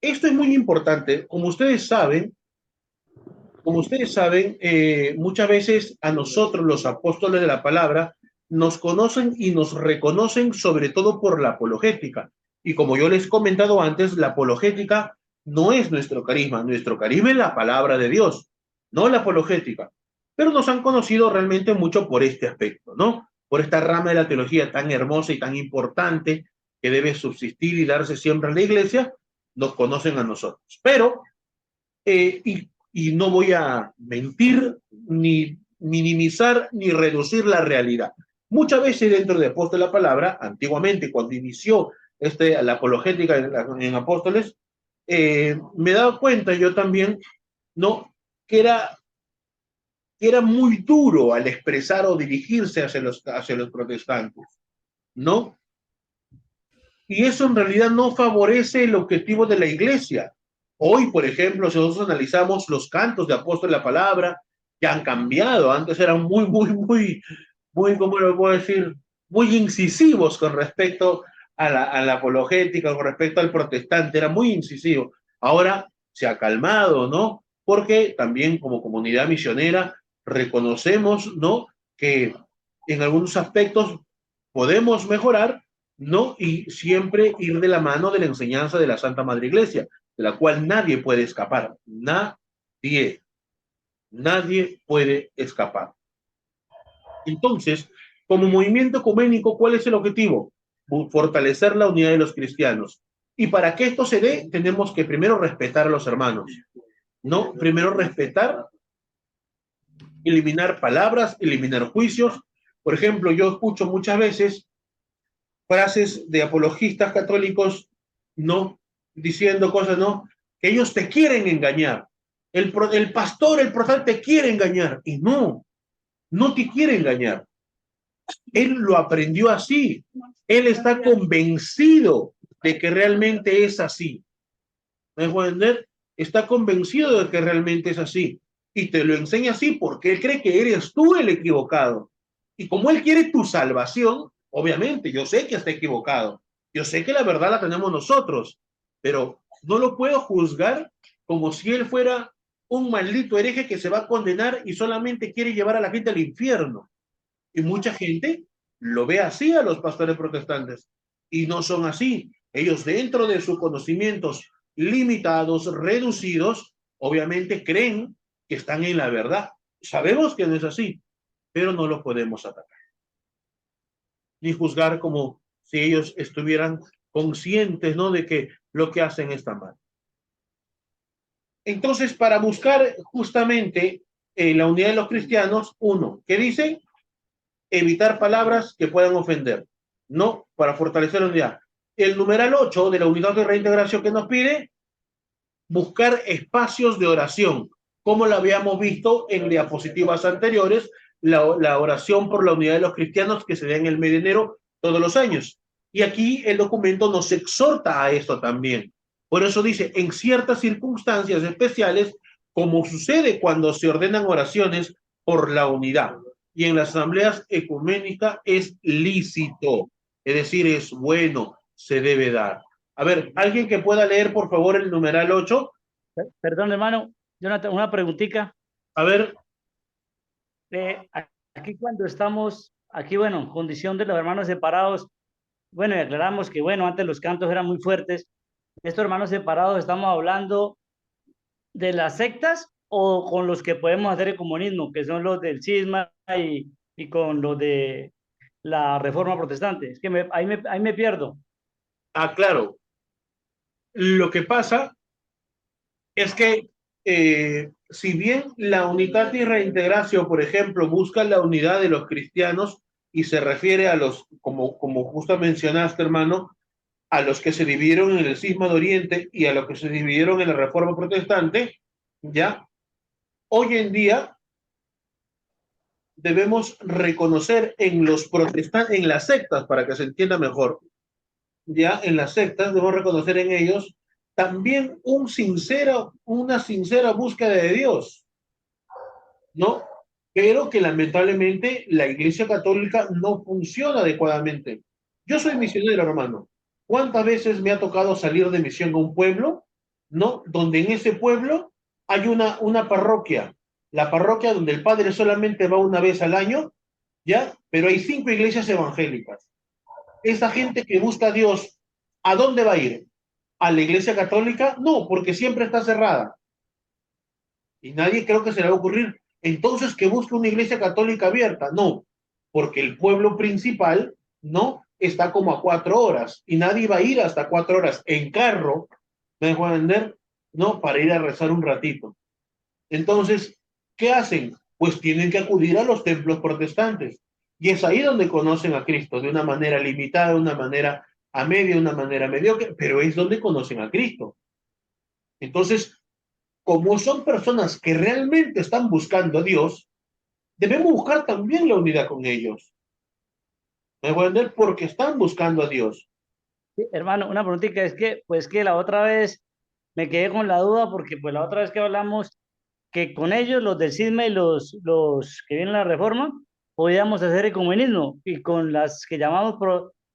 Esto es muy importante. Como ustedes saben, muchas veces a nosotros, los apóstoles de la palabra, nos conocen y nos reconocen sobre todo por la apologética. Y como yo les he comentado antes, la apologética no es nuestro carisma es la palabra de Dios, no la apologética. Pero nos han conocido realmente mucho por este aspecto, ¿no? Por esta rama de la teología tan hermosa y tan importante que debe subsistir y darse siempre en la iglesia, nos conocen a nosotros. Pero, y no voy a mentir, ni minimizar, ni reducir la realidad. Muchas veces dentro de Apóstol de la Palabra, antiguamente, cuando inició la apologética en Apóstoles, me he dado cuenta yo también, ¿no? Que era muy duro al expresar o dirigirse hacia los protestantes, ¿no? Y eso en realidad no favorece el objetivo de la iglesia. Hoy, por ejemplo, si nosotros analizamos los cantos de Apóstol de la Palabra, que han cambiado, antes eran muy, ¿cómo lo puedo decir? Muy incisivos con respecto a la apologética, con respecto al protestante, era muy incisivo. Ahora se ha calmado, ¿no? Porque también como comunidad misionera reconocemos, ¿no? Que en algunos aspectos podemos mejorar, ¿no? Y siempre ir de la mano de la enseñanza de la Santa Madre Iglesia, de la cual nadie puede escapar. Nadie puede escapar. Entonces, como movimiento ecuménico, ¿cuál es el objetivo? Fortalecer la unidad de los cristianos. Y para que esto se dé, tenemos que primero respetar a los hermanos, ¿no? Primero respetar, eliminar palabras, eliminar juicios. Por ejemplo, yo escucho muchas veces frases de apologistas católicos, ¿no? Diciendo cosas, ¿no? Que ellos te quieren engañar. El pastor, el protestante te quiere engañar. Y no te quiere engañar. Él lo aprendió así. Él está convencido de que realmente es así. ¿Me dejo entender? Está convencido de que realmente es así. Y te lo enseña así porque él cree que eres tú el equivocado. Y como él quiere tu salvación, Obviamente, yo sé que está equivocado. Yo sé que la verdad la tenemos nosotros, pero no lo puedo juzgar como si él fuera un maldito hereje que se va a condenar y solamente quiere llevar a la gente al infierno. Y mucha gente lo ve así a los pastores protestantes. Y no son así. Ellos, dentro de sus conocimientos limitados, reducidos, obviamente creen que están en la verdad. Sabemos que no es así, pero no lo podemos atacar ni juzgar como si ellos estuvieran conscientes, ¿no?, de que lo que hacen está mal. Entonces, para buscar justamente la unidad de los cristianos, uno, ¿qué dice? Evitar palabras que puedan ofender, ¿no? Para fortalecer la unidad. El numeral 8 de la unidad de reintegración que nos pide, buscar espacios de oración, como lo habíamos visto en diapositivas anteriores, la oración por la unidad de los cristianos que se da en el mes de enero todos los años. Y aquí el documento nos exhorta a esto también. Por eso dice, en ciertas circunstancias especiales, como sucede cuando se ordenan oraciones por la unidad. Y en las asambleas ecuménicas es lícito, es decir, es bueno, se debe dar. A ver, alguien que pueda leer, por favor, el numeral 8. Perdón, hermano, Jonathan, una preguntita. A ver, Aquí cuando estamos, aquí, bueno, condición de los hermanos separados, bueno, y aclaramos que, bueno, antes los cantos eran muy fuertes. Estos hermanos separados, ¿estamos hablando de las sectas o con los que podemos hacer el comunismo, que son los del cisma y con los de la Reforma Protestante? Es que ahí me pierdo. claro. Lo que pasa es que si bien la unidad y reintegración, por ejemplo, busca la unidad de los cristianos y se refiere a los, como justo mencionaste, hermano, a los que se dividieron en el cisma de Oriente y a los que se dividieron en la Reforma Protestante, ya, hoy en día debemos reconocer en los protestantes, en las sectas, para que se entienda mejor, ya en las sectas debemos reconocer en ellos también una sincera búsqueda de Dios, ¿no? Pero que lamentablemente la Iglesia Católica no funciona adecuadamente. Yo soy misionero, hermano. ¿Cuántas veces me ha tocado salir de misión a un pueblo, ¿no? Donde en ese pueblo hay una parroquia, la parroquia donde el padre solamente va una vez al año, ¿ya? Pero hay 5 iglesias evangélicas. Esa gente que busca a Dios, ¿a dónde va a ir? ¿A la Iglesia Católica? No, porque siempre está cerrada. Y nadie creo que se le va a ocurrir. Entonces, que busque una Iglesia Católica abierta. No, porque el pueblo principal, ¿no? Está como a 4 horas. Y nadie va a ir hasta 4 horas en carro, ¿me dejo entender? ¿No? Para ir a rezar un ratito. Entonces, ¿qué hacen? Pues tienen que acudir a los templos protestantes. Y es ahí donde conocen a Cristo, de una manera limitada, de una manera a media, de una manera mediocre, pero es donde conocen a Cristo. Entonces, como son personas que realmente están buscando a Dios, debemos buscar también la unidad con ellos. ¿Me voy a entender? Porque están buscando a Dios. Sí, hermano, una preguntita, es que, pues que la otra vez me quedé con la duda porque pues la otra vez que hablamos que con ellos, los del cisma y los que vienen a la reforma, podíamos hacer ecumenismo y con las que llamamos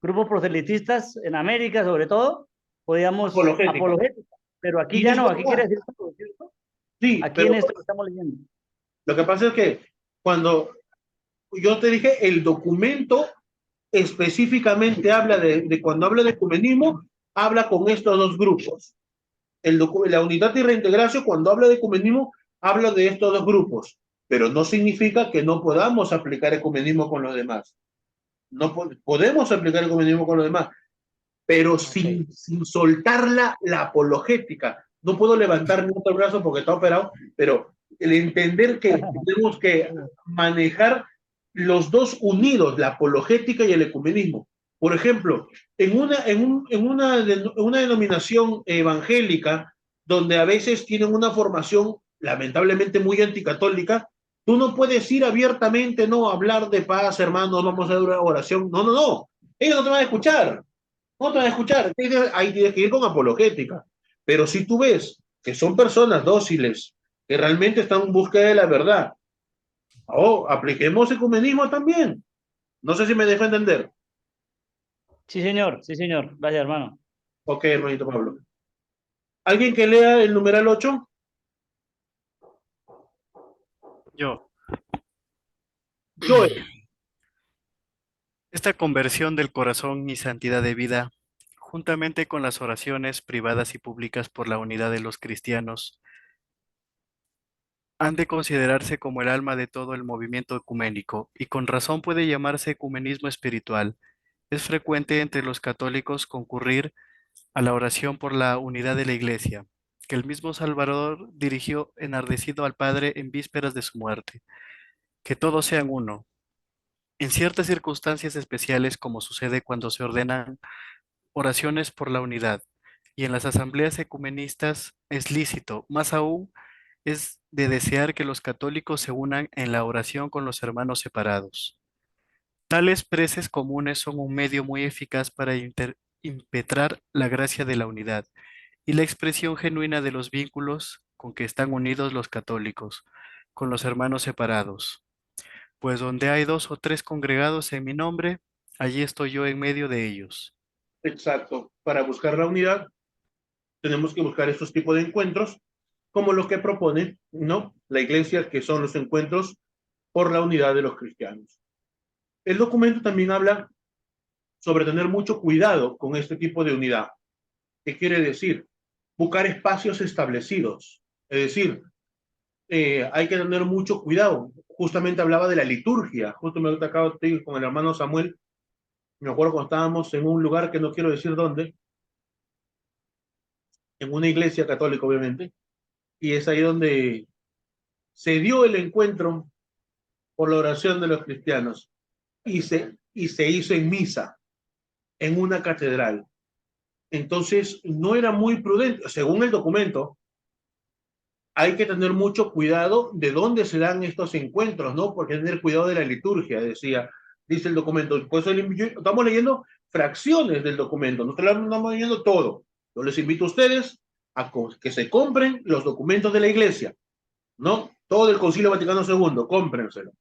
grupos proselitistas en América, sobre todo, podíamos apologética. Pero aquí Y ya es no, verdad. aquí quiere decir todo, ¿cierto? Sí, Aquí pero en esto que estamos leyendo. lo que pasa es que cuando yo te dije, el documento específicamente habla de cuando habla de ecumenismo, habla con estos dos grupos. La unidad y reintegración, cuando habla de ecumenismo, habla de estos dos grupos, pero no significa que no podamos aplicar ecumenismo con los demás. No podemos aplicar ecumenismo con los demás, pero sin soltar la apologética. No puedo levantar mi otro brazo porque está operado, pero el entender que tenemos que manejar los dos unidos, la apologética y el ecumenismo. Por ejemplo, en una denominación evangélica, donde a veces tienen una formación lamentablemente muy anticatólica, tú no puedes ir abiertamente, no, a hablar de paz, hermanos, vamos a hacer una oración. No, no, no. Ellos no te van a escuchar. No te van a escuchar. Ahí tienes que ir con apologética. Pero si tú ves que son personas dóciles, que realmente están en búsqueda de la verdad, apliquemos ecumenismo también. No sé si me dejo entender. Sí, señor. Sí, señor. Gracias, hermano. Ok, hermanito Pablo. ¿Alguien que lea el numeral 8? Yo, Yo. esta conversión del corazón y santidad de vida, juntamente con las oraciones privadas y públicas por la unidad de los cristianos, han de considerarse como el alma de todo el movimiento ecuménico, y con razón puede llamarse ecumenismo espiritual. Es frecuente entre los católicos concurrir a la oración por la unidad de la Iglesia, que el mismo Salvador dirigió enardecido al Padre en vísperas de su muerte, que todos sean uno. En ciertas circunstancias especiales, como sucede cuando se ordenan oraciones por la unidad, y en las asambleas ecumenistas es lícito, más aún es de desear que los católicos se unan en la oración con los hermanos separados. Tales preces comunes son un medio muy eficaz para impetrar la gracia de la unidad y la expresión genuina de los vínculos con que están unidos los católicos, con los hermanos separados. Pues donde hay dos o tres congregados en mi nombre, allí estoy yo en medio de ellos. Exacto. Para buscar la unidad, tenemos que buscar estos tipos de encuentros, como los que propone, ¿no?, la Iglesia, que son los encuentros por la unidad de los cristianos. El documento también habla sobre tener mucho cuidado con este tipo de unidad. ¿Qué quiere decir? Buscar espacios establecidos. Es decir, hay que tener mucho cuidado. Justamente hablaba de la liturgia. Justo me acabo de ir con el hermano Samuel. Me acuerdo cuando estábamos en un lugar que no quiero decir dónde, en una iglesia católica, obviamente, y es ahí donde se dio el encuentro por la oración de los cristianos y se hizo en misa, en una catedral. Entonces, no era muy prudente, según el documento. Hay que tener mucho cuidado de dónde se dan estos encuentros, ¿no? Porque hay que tener cuidado de la liturgia, decía, dice el documento. Por eso estamos leyendo fracciones del documento, no estamos leyendo todo. Yo les invito a ustedes a que se compren los documentos de la iglesia, ¿no? Todo el Concilio Vaticano II, cómprenselo,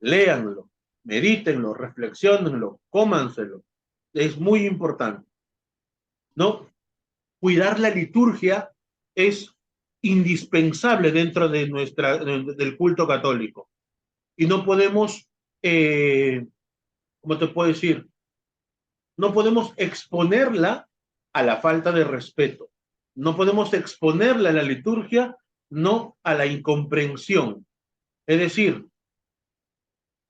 léanlo, medítenlo, reflexionenlo, cómanselo. Es muy importante, ¿no? Cuidar la liturgia es indispensable dentro de del culto católico. Y no podemos, ¿cómo te puedo decir? No podemos exponerla a la falta de respeto. No podemos exponerla a la liturgia, no a la incomprensión. Es decir,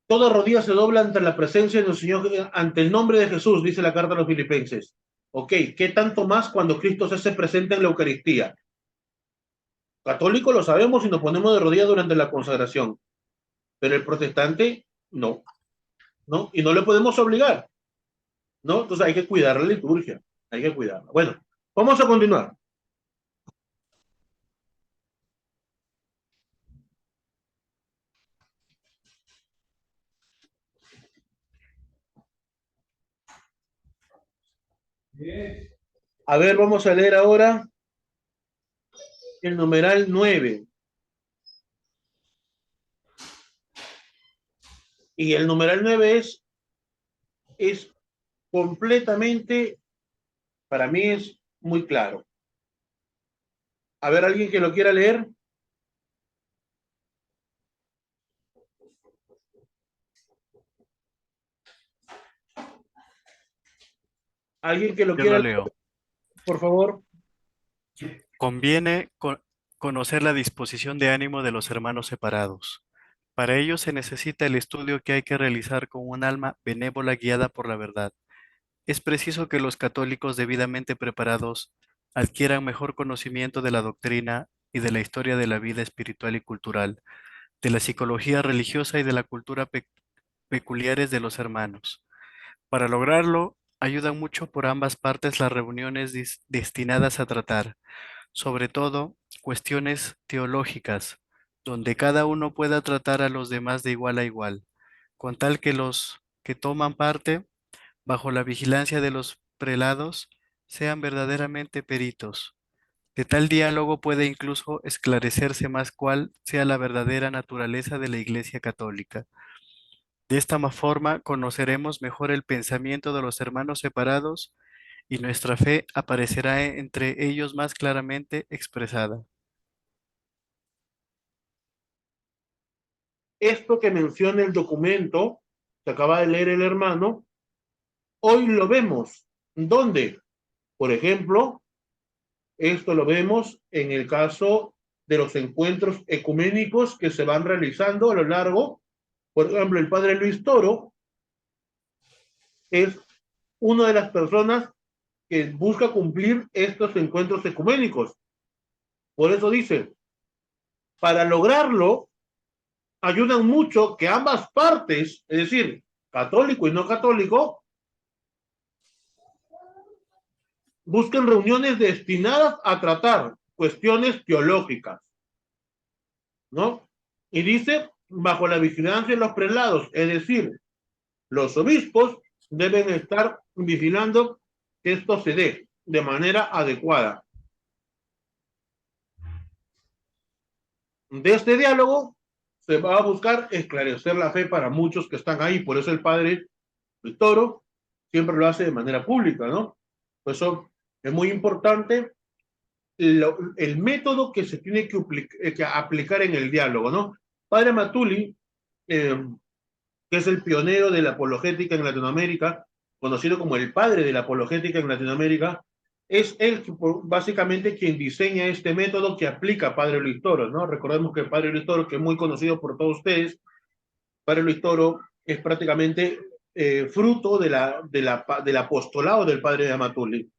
toda rodilla se dobla ante la presencia del Señor, ante el nombre de Jesús, dice la carta a los Filipenses. Ok, ¿qué tanto más cuando Cristo se hace presente en la Eucaristía? Católico lo sabemos y nos ponemos de rodillas durante la consagración, pero el protestante no, ¿no? Y no le podemos obligar, ¿no? Entonces hay que cuidar la liturgia, hay que cuidarla. Bueno, vamos a continuar. A ver, vamos a leer ahora el numeral 9. Y el numeral 9 es completamente, para mí es muy claro. A ver, alguien que lo quiera leer. Alguien que lo Yo lo quiera leer, leo. por favor. Conviene conocer la disposición de ánimo de los hermanos separados. Para ello se necesita el estudio que hay que realizar con un alma benévola guiada por la verdad. Es preciso que los católicos debidamente preparados adquieran mejor conocimiento de la doctrina y de la historia de la vida espiritual y cultural, de la psicología religiosa y de la cultura peculiares de los hermanos. Para lograrlo, ayudan mucho por ambas partes las reuniones destinadas a tratar, sobre todo, cuestiones teológicas, donde cada uno pueda tratar a los demás de igual a igual, con tal que los que toman parte, bajo la vigilancia de los prelados, sean verdaderamente peritos. De tal diálogo puede incluso esclarecerse más cuál sea la verdadera naturaleza de la Iglesia Católica. De esta forma conoceremos mejor el pensamiento de los hermanos separados y nuestra fe aparecerá entre ellos más claramente expresada. Esto que menciona el documento, que acaba de leer el hermano, hoy lo vemos. ¿Dónde? Por ejemplo, esto lo vemos en el caso de los encuentros ecuménicos que se van realizando a lo largo. Por ejemplo, el padre Luis Toro es una de las personas que busca cumplir estos encuentros ecuménicos. Por eso dice, para lograrlo, ayudan mucho que ambas partes, es decir, católico y no católico, busquen reuniones destinadas a tratar cuestiones teológicas, ¿no? Y dice, bajo la vigilancia de los prelados, es decir, los obispos deben estar vigilando que esto se dé de manera adecuada. De este diálogo se va a buscar esclarecer la fe para muchos que están ahí, por eso el padre Luis Toro siempre lo hace de manera pública, ¿no? Por eso es muy importante el método que se tiene que aplicar en el diálogo, ¿no? Padre Matuli, que es el pionero de la apologética en Latinoamérica, conocido como el padre de la apologética en Latinoamérica, es él básicamente quien diseña este método que aplica Padre Luis Toro, ¿no? Recordemos que Padre Luis Toro, que es muy conocido por todos ustedes, Padre Luis Toro es prácticamente fruto del apostolado del padre de Amatuli.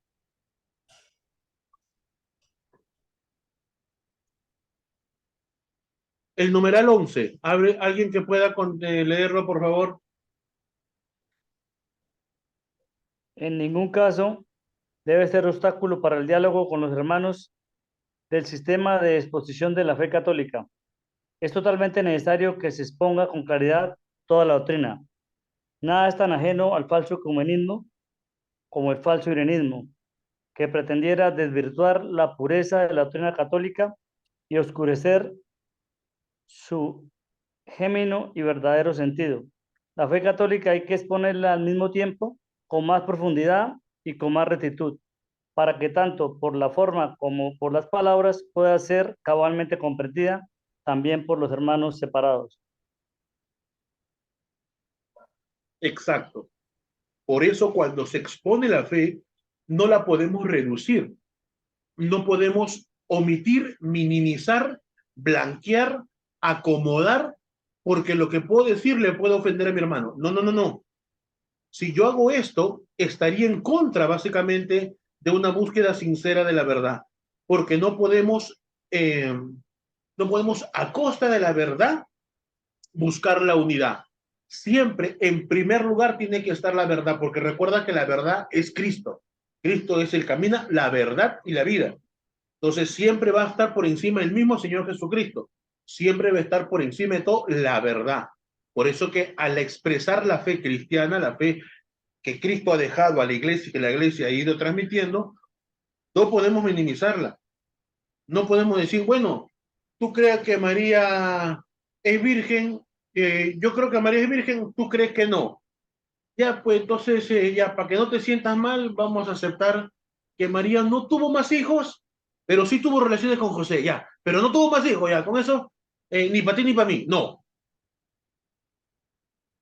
El numeral 11, ¿abre alguien que pueda leerlo, por favor? En ningún caso debe ser obstáculo para el diálogo con los hermanos del sistema de exposición de la fe católica. Es totalmente necesario que se exponga con claridad toda la doctrina. Nada es tan ajeno al falso ecumenismo como el falso irenismo, que pretendiera desvirtuar la pureza de la doctrina católica y oscurecer su genuino y verdadero sentido. La fe católica hay que exponerla al mismo tiempo, con más profundidad y con más rectitud, para que tanto por la forma como por las palabras pueda ser cabalmente comprendida también por los hermanos separados. Exacto. Por eso cuando se expone la fe, no la podemos reducir, no podemos omitir, minimizar, blanquear, acomodar, porque lo que puedo decir le puede ofender a mi hermano. No, no, no, no. Si yo hago esto, estaría en contra básicamente de una búsqueda sincera de la verdad, porque no podemos a costa de la verdad buscar la unidad. Siempre en primer lugar tiene que estar la verdad, porque recuerda que la verdad es Cristo. Cristo es el camino, la verdad y la vida. Entonces siempre va a estar por encima el mismo Señor Jesucristo. Siempre va a estar por encima de todo la verdad. Por eso que al expresar la fe cristiana, la fe que Cristo ha dejado a la iglesia y que la iglesia ha ido transmitiendo, no podemos minimizarla. No podemos decir, bueno, tú crees que María es virgen, yo creo que María es virgen, tú crees que no. Ya, pues entonces, ya para que no te sientas mal, vamos a aceptar que María no tuvo más hijos, pero sí tuvo relaciones con José, ya. Pero no tuvo más hijos, ya. Con eso, ni para ti ni para mí. No.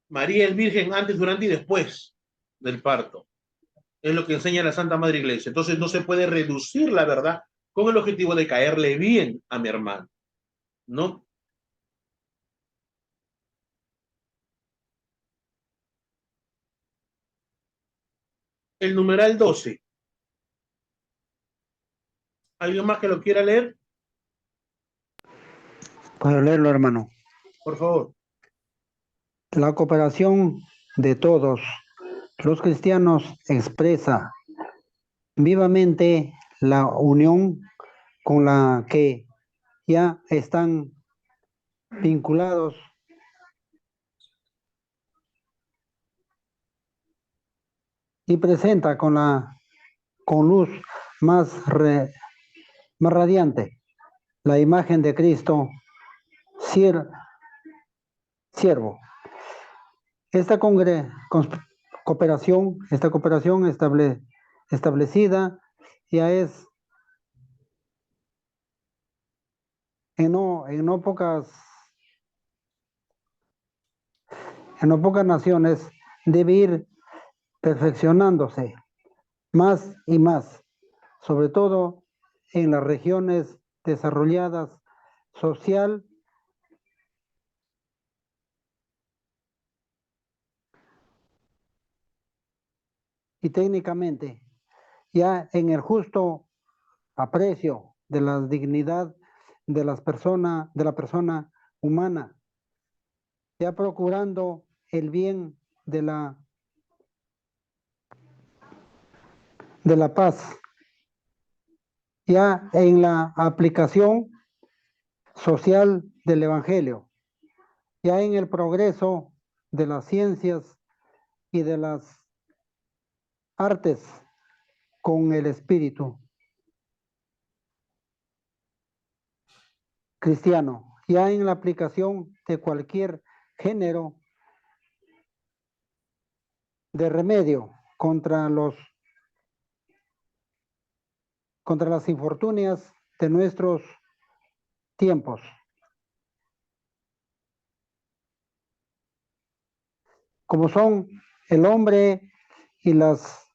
María es virgen antes, durante y después del parto. Es lo que enseña la Santa Madre Iglesia. Entonces no se puede reducir la verdad con el objetivo de caerle bien a mi hermano, ¿no? El numeral 12. ¿Alguien más que lo quiera leer? Para leerlo, hermano. Por favor. La cooperación de todos los cristianos expresa vivamente la unión con la que ya están vinculados y presenta con luz más radiante la imagen de Cristo, siervo. Esta cooperación establecida ya es en no pocas naciones debe ir perfeccionándose más y más, sobre todo en las regiones desarrolladas social y técnicamente, ya en el justo aprecio de la dignidad de la persona humana, ya procurando el bien de la paz, ya en la aplicación social del Evangelio, ya en el progreso de las ciencias y de las artes con el espíritu cristiano, ya en la aplicación de cualquier género de remedio contra las infortunias de nuestros tiempos, como son el hombre y las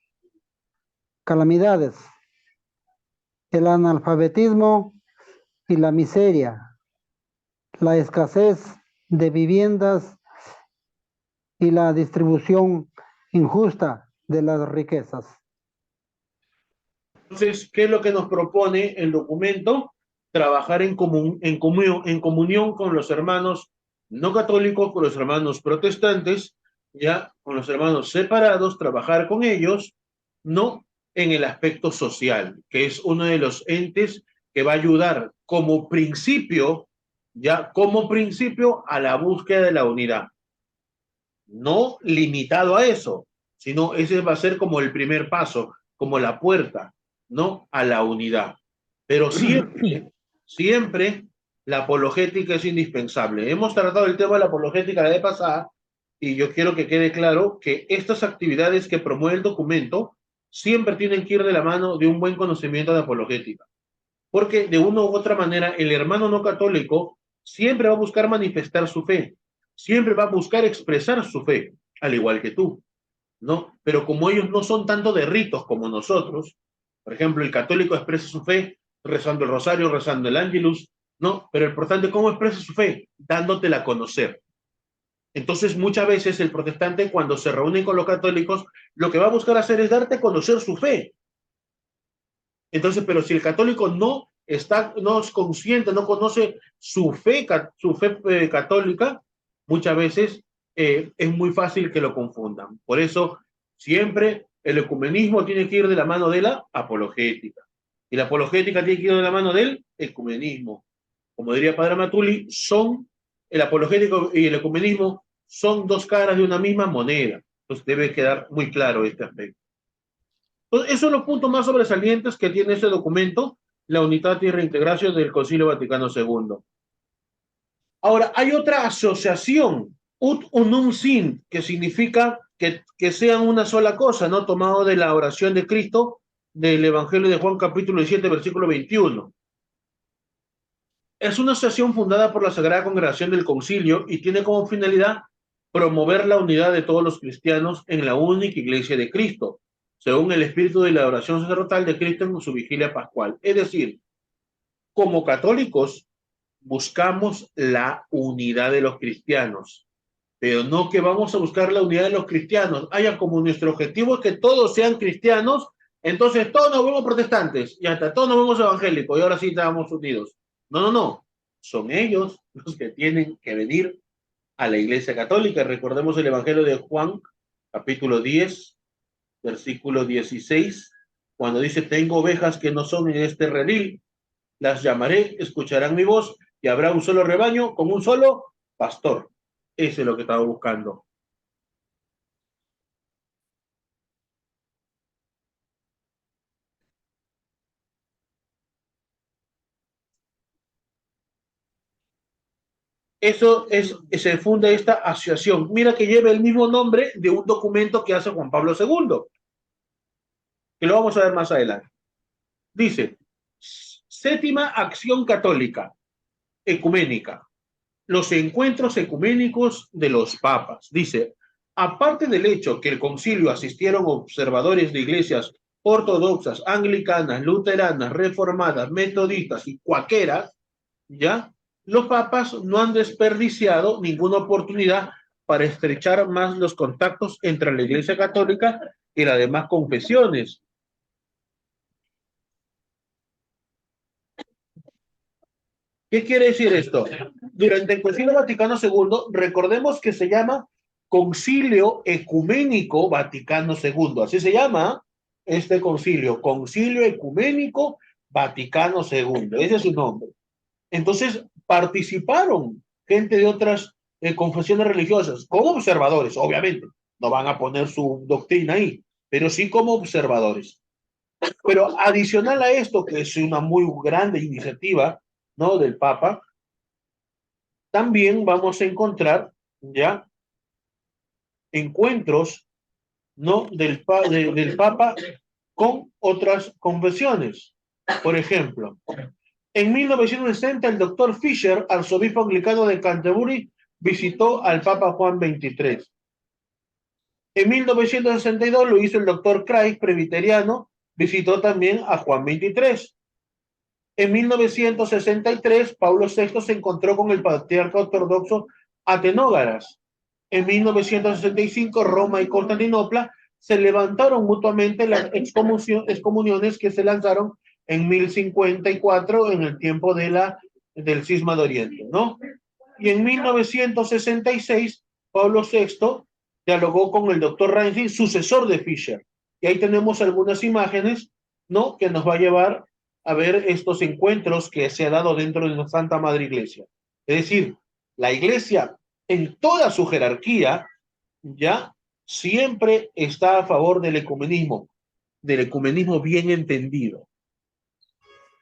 calamidades, el analfabetismo y la miseria, la escasez de viviendas y la distribución injusta de las riquezas. Entonces, ¿qué es lo que nos propone el documento? Trabajar en comunión con los hermanos no católicos, con los hermanos protestantes, ya con los hermanos separados, trabajar con ellos, no en el aspecto social, que es uno de los entes que va a ayudar como principio, ya como principio a la búsqueda de la unidad. No limitado a eso, sino ese va a ser como el primer paso, como la puerta, ¿no? A la unidad. Pero siempre, siempre la apologética es indispensable. Hemos tratado el tema de la apologética la vez pasada y yo quiero que quede claro que estas actividades que promueve el documento siempre tienen que ir de la mano de un buen conocimiento de apologética. Porque de una u otra manera el hermano no católico siempre va a buscar manifestar su fe, siempre va a buscar expresar su fe, al igual que tú, ¿no? Pero como ellos no son tanto de ritos como nosotros, por ejemplo, el católico expresa su fe rezando el rosario, rezando el ángelus, ¿no? Pero lo importante, ¿cómo expresa su fe? Dándotela a conocer. Entonces, muchas veces el protestante, cuando se reúne con los católicos, lo que va a buscar hacer es darte a conocer su fe. Entonces, pero si el católico no es consciente, no conoce su fe católica, muchas veces es muy fácil que lo confundan. Por eso, siempre el ecumenismo tiene que ir de la mano de la apologética. Y la apologética tiene que ir de la mano del ecumenismo. Como diría Padre Matuli, el apologético y el ecumenismo son dos caras de una misma moneda. Entonces debe quedar muy claro este aspecto. Entonces, esos son los puntos más sobresalientes que tiene ese documento, la unidad y reintegración del Concilio Vaticano II. Ahora, hay otra asociación, ut unum sint, que significa que sean una sola cosa, ¿no? Tomado de la oración de Cristo del Evangelio de Juan capítulo 17, versículo 21. Es una asociación fundada por la Sagrada Congregación del Concilio y tiene como finalidad promover la unidad de todos los cristianos en la única Iglesia de Cristo, según el espíritu de la oración sacerdotal de Cristo en su vigilia pascual. Es decir, como católicos buscamos la unidad de los cristianos, pero no que vamos a buscar la unidad de los cristianos. Haya como nuestro objetivo es que todos sean cristianos, entonces todos nos vemos protestantes y hasta todos nos vemos evangélicos y ahora sí estamos unidos. No, no, no. Son ellos los que tienen que venir a la Iglesia Católica. Recordemos el Evangelio de Juan, capítulo 10, versículo 16, cuando dice, tengo ovejas que no son en este redil, las llamaré, escucharán mi voz y habrá un solo rebaño con un solo pastor. Eso es lo que estaba buscando. se funda esta asociación. Mira que lleva el mismo nombre de un documento que hace Juan Pablo II, que lo vamos a ver más adelante. Dice, séptima acción católica, ecuménica, los encuentros ecuménicos de los papas. Dice, aparte del hecho que el concilio asistieron observadores de iglesias ortodoxas, anglicanas, luteranas, reformadas, metodistas y cuaqueras, ¿ya? Los papas no han desperdiciado ninguna oportunidad para estrechar más los contactos entre la Iglesia Católica y las demás confesiones. ¿Qué quiere decir esto? Durante el Concilio Vaticano II, recordemos que se llama Concilio Ecuménico Vaticano II, así se llama este concilio, Concilio Ecuménico Vaticano II, ese es su nombre. Entonces, participaron gente de otras confesiones religiosas, como observadores, obviamente, no van a poner su doctrina ahí, pero sí como observadores. Pero adicional a esto, que es una muy grande iniciativa, ¿no?, del Papa, también vamos a encontrar ya encuentros, ¿no?, del Papa con otras confesiones. Por ejemplo, en 1960 el doctor Fisher, arzobispo anglicano de Canterbury, visitó al Papa Juan XXIII. En 1962 lo hizo el doctor Craig, presbiteriano, visitó también a Juan XXIII. En 1963, Pablo VI se encontró con el patriarca ortodoxo Atenógaras. En 1965, Roma y Constantinopla se levantaron mutuamente las excomuniones que se lanzaron en 1054 en el tiempo del cisma de Oriente, ¿no? Y en 1966, Pablo VI dialogó con el doctor Reinfeldt, sucesor de Fisher. Y ahí tenemos algunas imágenes, ¿no?, que nos va a llevar a ver estos encuentros que se ha dado dentro de la Santa Madre Iglesia. Es decir, la Iglesia en toda su jerarquía ya siempre está a favor del ecumenismo bien entendido.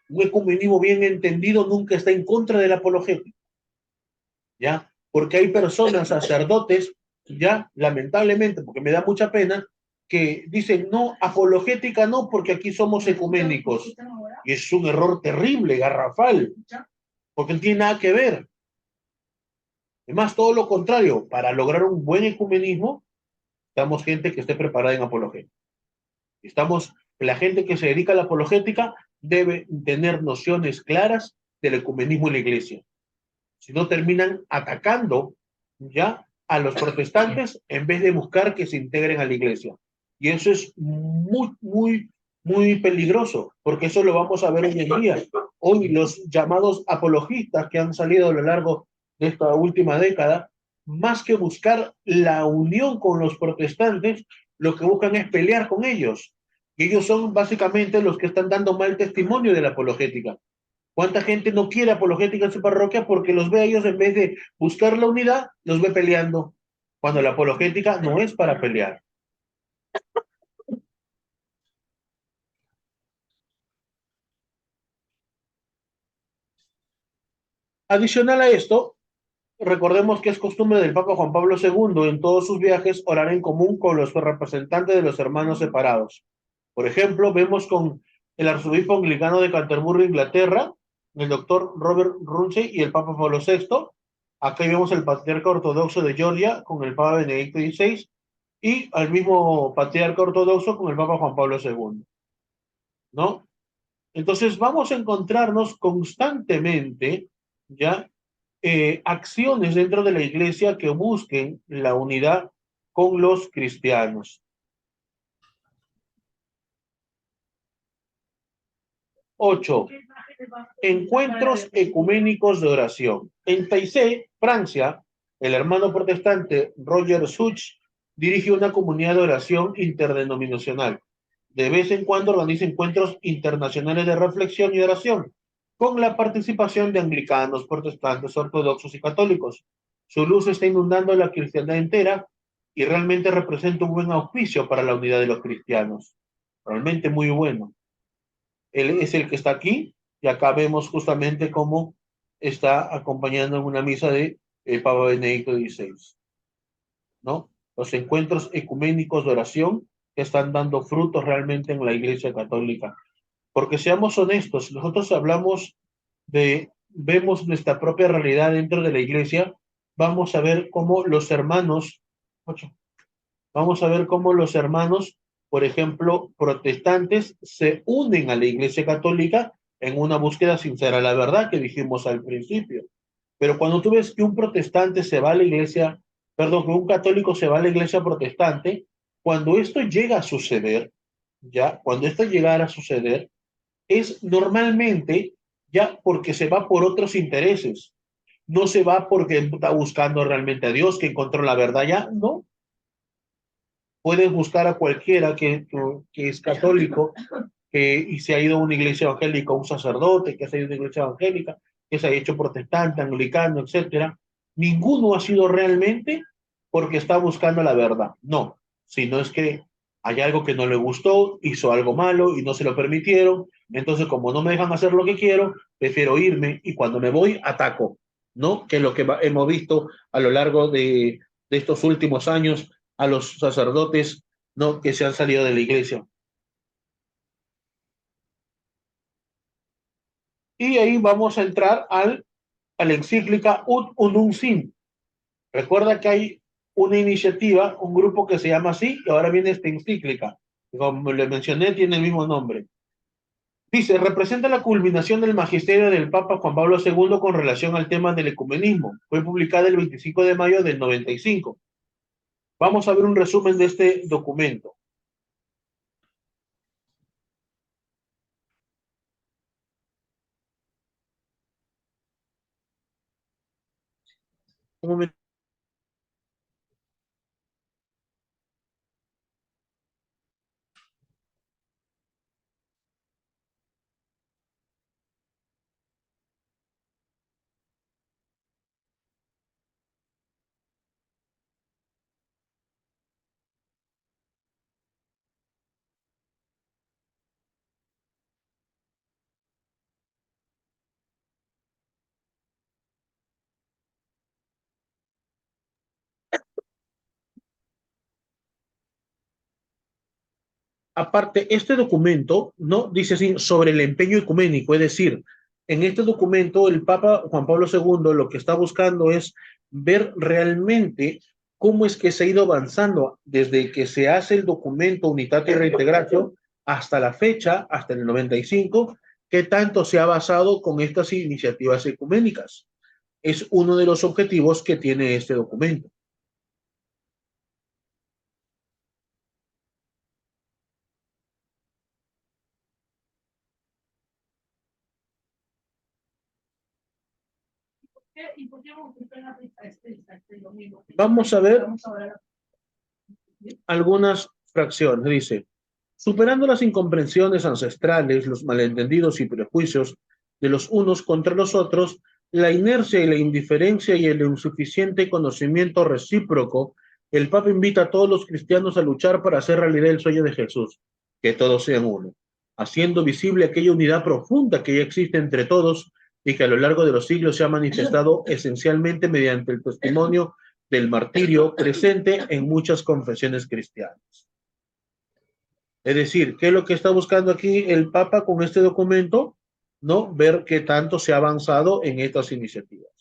Un ecumenismo bien entendido nunca está en contra de la apologética, ¿ya? Porque hay personas, sacerdotes, ya, lamentablemente, porque me da mucha pena, que dicen, no, apologética no, porque aquí somos ecuménicos. Y es un error terrible, garrafal, porque no tiene nada que ver. Además, todo lo contrario, para lograr un buen ecumenismo, estamos gente que esté preparada en apologética. La gente que se dedica a la apologética debe tener nociones claras del ecumenismo en la iglesia. Si no, terminan atacando ya a los protestantes en vez de buscar que se integren a la iglesia. Y eso es muy, muy, muy peligroso, porque eso lo vamos a ver hoy en día. Hoy los llamados apologistas que han salido a lo largo de esta última década, más que buscar la unión con los protestantes, lo que buscan es pelear con ellos. Y ellos son básicamente los que están dando mal testimonio de la apologética. ¿Cuánta gente no quiere apologética en su parroquia porque los ve a ellos, en vez de buscar la unidad, los ve peleando? Cuando la apologética no es para pelear. Adicional a esto, recordemos que es costumbre del Papa Juan Pablo II en todos sus viajes orar en común con los representantes de los hermanos separados. Por ejemplo, vemos con el arzobispo anglicano de Canterbury, Inglaterra, el doctor Robert Runcie y el Papa Pablo VI. Acá vemos el patriarca ortodoxo de Georgia con el Papa Benedicto XVI y al mismo patriarca ortodoxo con el Papa Juan Pablo II, ¿no? Entonces vamos a encontrarnos constantemente, ¿ya?, acciones dentro de la iglesia que busquen la unidad con los cristianos. 8. Encuentros ecuménicos de oración. En Taizé, Francia, el hermano protestante Roger Such dirige una comunidad de oración interdenominacional. De vez en cuando organiza encuentros internacionales de reflexión y oración, con la participación de anglicanos, protestantes, ortodoxos y católicos. Su luz está inundando la cristiandad entera y realmente representa un buen auspicio para la unidad de los cristianos. Realmente muy bueno. Él es el que está aquí, y acá vemos justamente cómo está acompañando en una misa de el Papa Benedicto XVI, ¿no? Los encuentros ecuménicos de oración que están dando frutos realmente en la Iglesia Católica. Porque seamos honestos, nosotros hablamos vemos nuestra propia realidad dentro de la Iglesia, vamos a ver cómo los hermanos, vamos a ver cómo los hermanos, por ejemplo, protestantes, se unen a la Iglesia Católica en una búsqueda sincera de la verdad que dijimos al principio. Pero cuando tú ves que un protestante se va a la iglesia, perdón, que un católico se va a la iglesia protestante, cuando esto llega a suceder, ya, cuando esto llegara a suceder, es normalmente ya porque se va por otros intereses. No se va porque está buscando realmente a Dios, que encontró la verdad ya, no. Puedes buscar a cualquiera que es católico y se ha ido a una iglesia evangélica, un sacerdote que se ha ido a una iglesia evangélica, que se ha hecho protestante, anglicano, etcétera. Ninguno ha sido realmente porque está buscando la verdad. No, sino es que hay algo que no le gustó, hizo algo malo y no se lo permitieron. Entonces, como no me dejan hacer lo que quiero, prefiero irme y cuando me voy, ataco, ¿no? Que es lo que hemos visto a lo largo de estos últimos años a los sacerdotes, ¿no? Que se han salido de la iglesia. Y ahí vamos a entrar a la encíclica Ut Unum Sint. Recuerda que hay una iniciativa, un grupo que se llama así, y ahora viene esta encíclica. Como le mencioné, tiene el mismo nombre. Dice, representa la culminación del magisterio del Papa Juan Pablo II con relación al tema del ecumenismo. Fue publicada el 25 de mayo del 95. Vamos a ver un resumen de este documento. Un momento. Aparte, este documento, ¿no? Dice así, sobre el empeño ecuménico, es decir, en este documento el Papa Juan Pablo II lo que está buscando es ver realmente cómo es que se ha ido avanzando desde que se hace el documento Unitatis Reintegratio hasta la fecha, hasta el 95, qué tanto se ha basado con estas iniciativas ecuménicas. Es uno de los objetivos que tiene este documento. Vamos a ver algunas fracciones. Dice, superando las incomprensiones ancestrales, los malentendidos y prejuicios de los unos contra los otros, la inercia y la indiferencia y el insuficiente conocimiento recíproco, el Papa invita a todos los cristianos a luchar para hacer realidad el sueño de Jesús, que todos sean uno, haciendo visible aquella unidad profunda que ya existe entre todos y que a lo largo de los siglos se ha manifestado esencialmente mediante el testimonio del martirio presente en muchas confesiones cristianas. Es decir, ¿qué es lo que está buscando aquí el Papa con este documento? ¿No? Ver qué tanto se ha avanzado en estas iniciativas.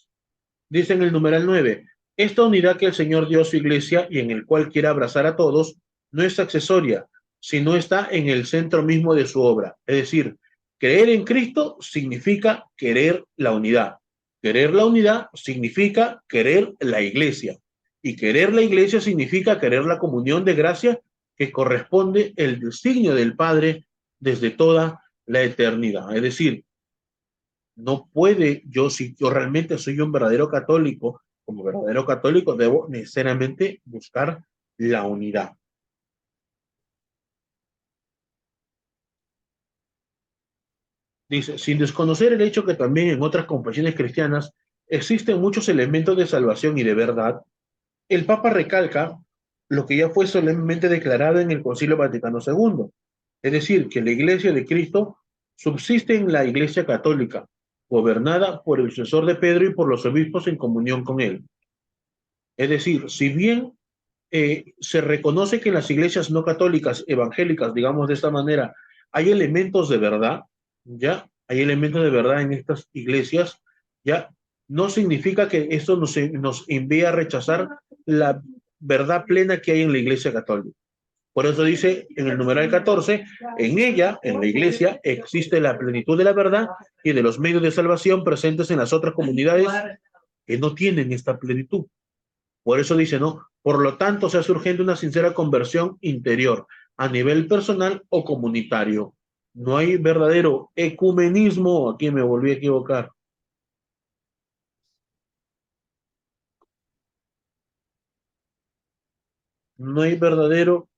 Dice en el numeral 9, esta unidad que el Señor dio a su iglesia y en el cual quiere abrazar a todos, no es accesoria, sino está en el centro mismo de su obra. Es decir, creer en Cristo significa querer la unidad. Querer la unidad significa querer la iglesia. Y querer la iglesia significa querer la comunión de gracia que corresponde el designio del Padre desde toda la eternidad. Es decir, no puede si yo realmente soy un verdadero católico, como verdadero católico debo necesariamente buscar la unidad. Dice, sin desconocer el hecho que también en otras confesiones cristianas existen muchos elementos de salvación y de verdad, el Papa recalca lo que ya fue solemnemente declarado en el Concilio Vaticano II, es decir, que la Iglesia de Cristo subsiste en la Iglesia Católica, gobernada por el sucesor de Pedro y por los obispos en comunión con él. Es decir, si bien se reconoce que en las iglesias no católicas, evangélicas, digamos de esta manera, hay elementos de verdad, ¿ya? Hay elementos de verdad en estas iglesias, ¿ya? No significa que esto nos envíe a rechazar la verdad plena que hay en la iglesia católica. Por eso dice en el numeral 14, en ella, en la iglesia, existe la plenitud de la verdad y de los medios de salvación presentes en las otras comunidades que no tienen esta plenitud. Por eso dice, ¿no? Por lo tanto, se hace urgente una sincera conversión interior a nivel personal o comunitario. No hay verdadero ecumenismo. Aquí me volví a equivocar. No hay verdadero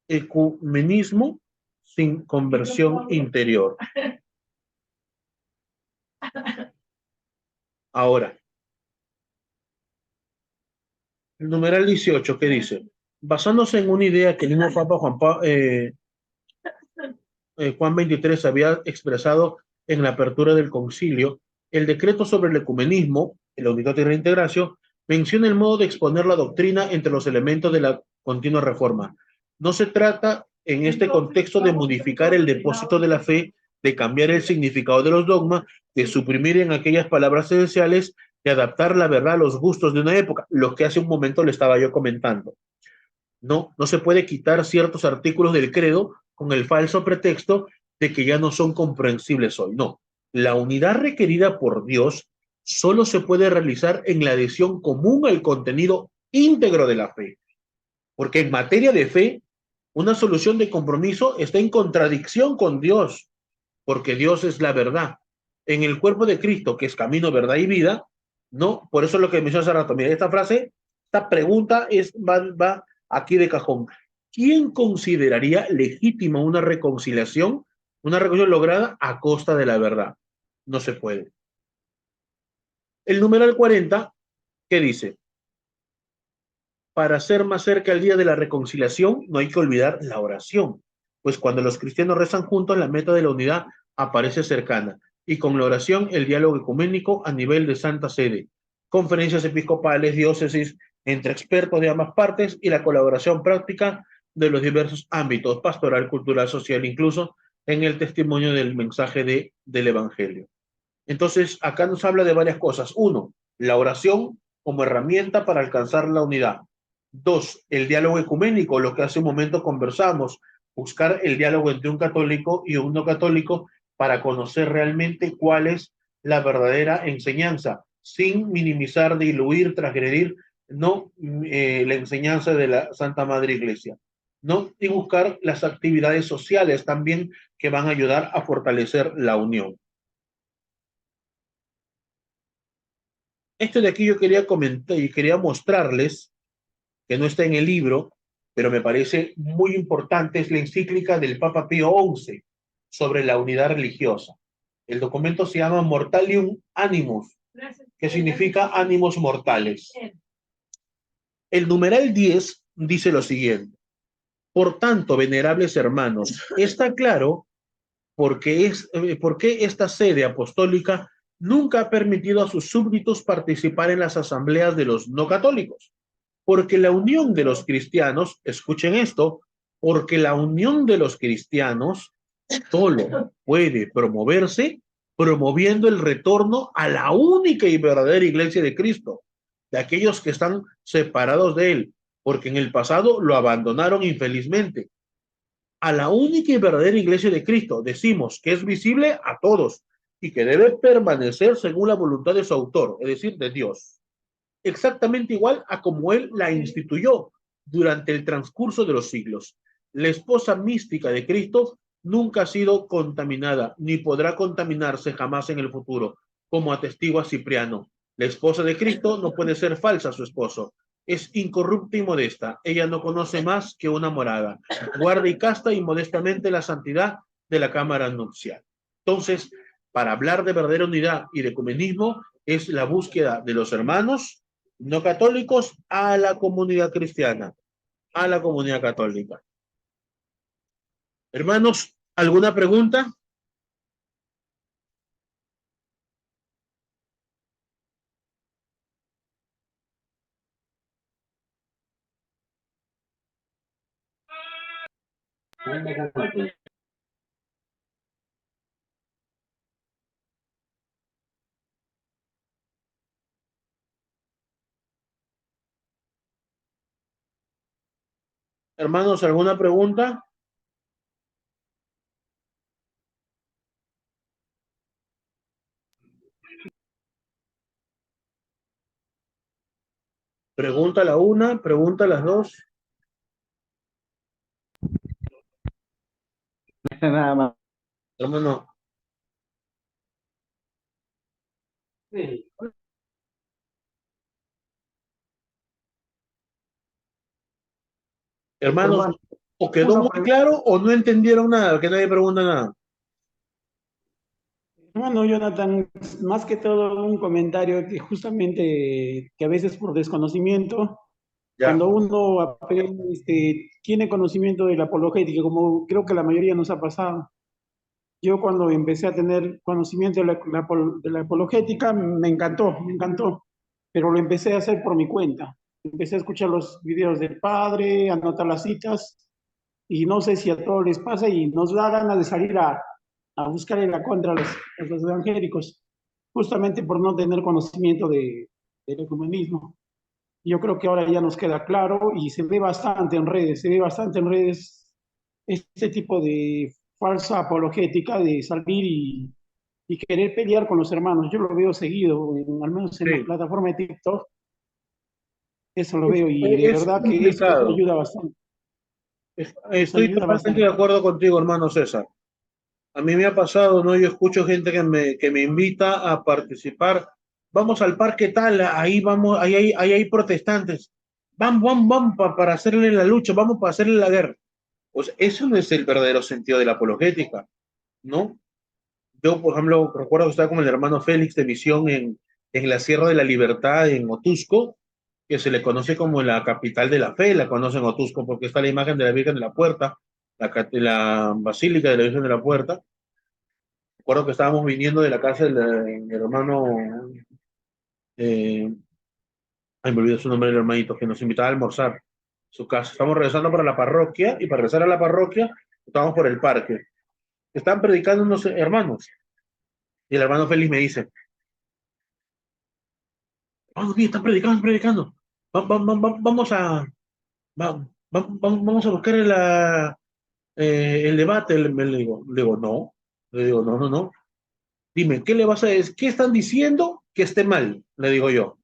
ecumenismo sin conversión interior. Ahora, el numeral 18, ¿qué dice? Basándose en una idea que el mismo Papa Juan 23 había expresado en la apertura del concilio, el decreto sobre el ecumenismo, la unidad y reintegración, menciona el modo de exponer la doctrina entre los elementos de la continua reforma. No se trata en este contexto de modificar el depósito de la fe, de cambiar el significado de los dogmas, de suprimir en aquellas palabras esenciales, de adaptar la verdad a los gustos de una época, lo que hace un momento le estaba yo comentando. No se puede quitar ciertos artículos del credo con el falso pretexto de que ya no son comprensibles hoy. No, la unidad requerida por Dios solo se puede realizar en la adhesión común al contenido íntegro de la fe. Porque en materia de fe, una solución de compromiso está en contradicción con Dios, porque Dios es la verdad. En el cuerpo de Cristo, que es camino, verdad y vida, ¿no? Por eso es lo que mencioné hace rato. Mira, esta frase, esta pregunta va aquí de cajón. ¿Quién consideraría legítima una reconciliación lograda a costa de la verdad? No se puede. El numeral 40, ¿qué dice? Para ser más cerca el día de la reconciliación, no hay que olvidar la oración, pues cuando los cristianos rezan juntos, la meta de la unidad aparece cercana, y con la oración, el diálogo ecuménico a nivel de Santa Sede, conferencias episcopales, diócesis, entre expertos de ambas partes, y la colaboración práctica de los diversos ámbitos, pastoral, cultural, social, incluso en el testimonio del mensaje del Evangelio. Entonces, acá nos habla de varias cosas. Uno, la oración como herramienta para alcanzar la unidad. Dos, el diálogo ecuménico, lo que hace un momento conversamos, buscar el diálogo entre un católico y un no católico para conocer realmente cuál es la verdadera enseñanza, sin minimizar, diluir, transgredir, no la enseñanza de la Santa Madre Iglesia, ¿no? Y buscar las actividades sociales también que van a ayudar a fortalecer la unión. Esto de aquí yo quería comentar y quería mostrarles, que no está en el libro, pero me parece muy importante, es la encíclica del Papa Pío XI sobre la unidad religiosa. El documento se llama Mortalium Animus, que significa ánimos mortales. El numeral 10 dice lo siguiente: por tanto, venerables hermanos, está claro por qué esta sede apostólica nunca ha permitido a sus súbditos participar en las asambleas de los no católicos. Porque la unión de los cristianos, escuchen esto, porque la unión de los cristianos solo puede promoverse promoviendo el retorno a la única y verdadera iglesia de Cristo, de aquellos que están separados de él, porque en el pasado lo abandonaron infelizmente. A la única y verdadera iglesia de Cristo decimos que es visible a todos y que debe permanecer según la voluntad de su autor, es decir, de Dios, exactamente igual a como él la instituyó durante el transcurso de los siglos. La esposa mística de Cristo nunca ha sido contaminada, ni podrá contaminarse jamás en el futuro, como atestigua Cipriano. La esposa de Cristo no puede ser falsa a su esposo. Es incorrupta y modesta. Ella no conoce más que una morada. Guarda y casta inmodestamente la santidad de la cámara nupcial. Entonces, para hablar de verdadera unidad y de ecumenismo, es la búsqueda de los hermanos no católicos a la comunidad cristiana, a la comunidad católica. Hermanos, ¿alguna pregunta? Hermanos, ¿alguna pregunta? Pregunta la una, pregunta las dos. Nada más. Hermano, Sí. hermanos, Hermano, o quedó una muy pregunta. claro o no entendieron nada, que nadie pregunta nada. Hermano Jonathan, más que todo un comentario que justamente que a veces por desconocimiento, Ya, cuando uno aprende, tiene conocimiento de la apologética, como creo que la mayoría nos ha pasado. Yo cuando empecé a tener conocimiento de la apologética, me encantó, pero lo empecé a hacer por mi cuenta. Empecé a escuchar los videos del padre, a anotar las citas, y no sé si a todos les pasa y nos da ganas de salir a buscar en la contra a los evangélicos, justamente por no tener conocimiento del ecumenismo. Yo creo que ahora ya nos queda claro y se ve bastante en redes, se ve bastante en redes este tipo de falsa apologética de salir y querer pelear con los hermanos. Yo lo veo seguido, al menos en la sí. plataforma de TikTok, eso lo Es, veo y de es verdad que eso complicado. ayuda bastante, eso Estoy ayuda totalmente de bastante. acuerdo contigo, hermano César. A mí me ha pasado, ¿no? Yo escucho gente que me invita a participar. Vamos al parque tal, ahí vamos, ahí hay protestantes. Vamos para hacerle la lucha, vamos para hacerle la guerra. Pues eso no es el verdadero sentido de la apologética, ¿no? Yo, por ejemplo, recuerdo que estaba con el hermano Félix de misión en la Sierra de la Libertad, en Otusco, que se le conoce como la capital de la fe, la conocen Otusco porque está la imagen de la Virgen de la Puerta, la Basílica de la Virgen de la Puerta. Recuerdo que estábamos viniendo de la casa del hermano, eh, ay, me olvidé su nombre del hermanito, que nos invitaba a almorzar su casa. Estamos regresando para la parroquia y para regresar a la parroquia estábamos por el parque. Están predicando unos hermanos y el hermano Félix me dice, vamos, bien, están predicando. Vamos a, vamos a buscar el debate. Le digo, no. Le digo, no, no, no. Dime, ¿qué le vas a decir? ¿Qué están diciendo que esté mal? Le digo yo.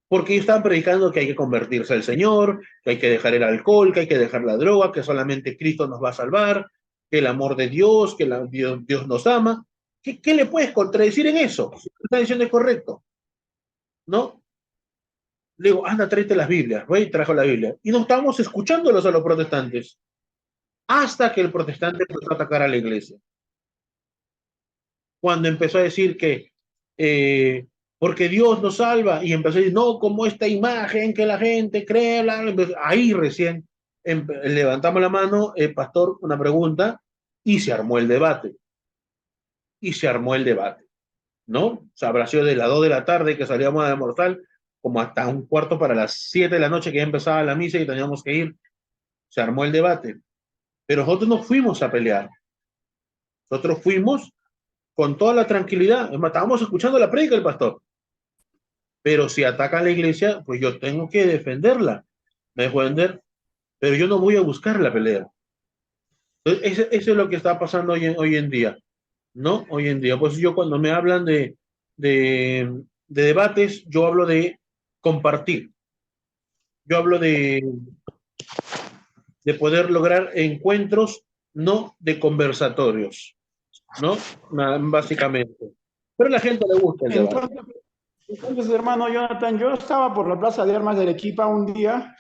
Porque ellos estaban predicando que hay que convertirse al Señor, que hay que dejar el alcohol, que hay que dejar la droga, que solamente Cristo nos va a salvar, que el amor de Dios, Dios nos ama. ¿Qué le puedes contradecir en eso? Si lo que está diciendo es correcto, ¿no? Le digo, anda, tráete las Biblias. Voy y trajo la Biblia. Y no estábamos escuchándolos a los protestantes. Hasta que el protestante empezó a atacar a la iglesia. Cuando empezó a decir que porque Dios nos salva, y empezó a decir, no, como esta imagen que la gente cree, ahí recién levantamos la mano, pastor, una pregunta, y se armó el debate. Y se armó el debate, ¿no? O sea, habrá sido de las 2 de la tarde que salíamos a almorzar, como hasta un cuarto para las 7 de la noche que ya empezaba la misa y teníamos que ir. Se armó el debate. Pero nosotros no fuimos a pelear. Nosotros fuimos con toda la tranquilidad. Es más, estábamos escuchando la prédica del pastor. Pero si ataca a la iglesia, pues yo tengo que defenderla. Me dejo defender, pero yo no voy a buscar la pelea. Entonces, eso es lo que está pasando hoy en día, ¿no? Hoy en día. Pues yo cuando me hablan de debates, yo hablo de compartir. Yo hablo de poder lograr encuentros, no de conversatorios, ¿no? Básicamente. Pero a la gente le gusta el debate. Entonces, hermano Jonathan, yo estaba por la Plaza de Armas de Arequipa un día,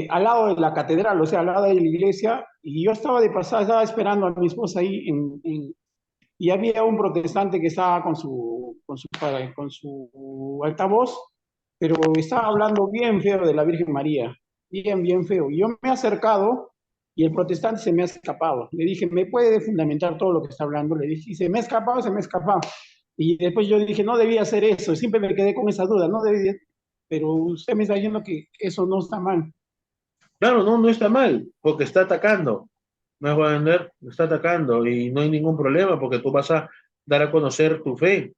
al lado de la catedral, o sea, al lado de la iglesia, y yo estaba de pasada, estaba esperando a mi esposa ahí, y había un protestante que estaba con su altavoz, pero estaba hablando bien feo de la Virgen María, bien, bien feo. Y yo me he acercado y el protestante se me ha escapado. Le dije, ¿me puede fundamentar todo lo que está hablando? Le dije, y se me ha escapado, se me ha escapado. Y después yo dije, no debía hacer eso, siempre me quedé con esa duda, no debía, pero usted me está diciendo que eso no está mal. Claro, no, no está mal, porque está atacando. me voy a entender, me está atacando y no hay ningún problema porque tú vas a dar a conocer tu fe,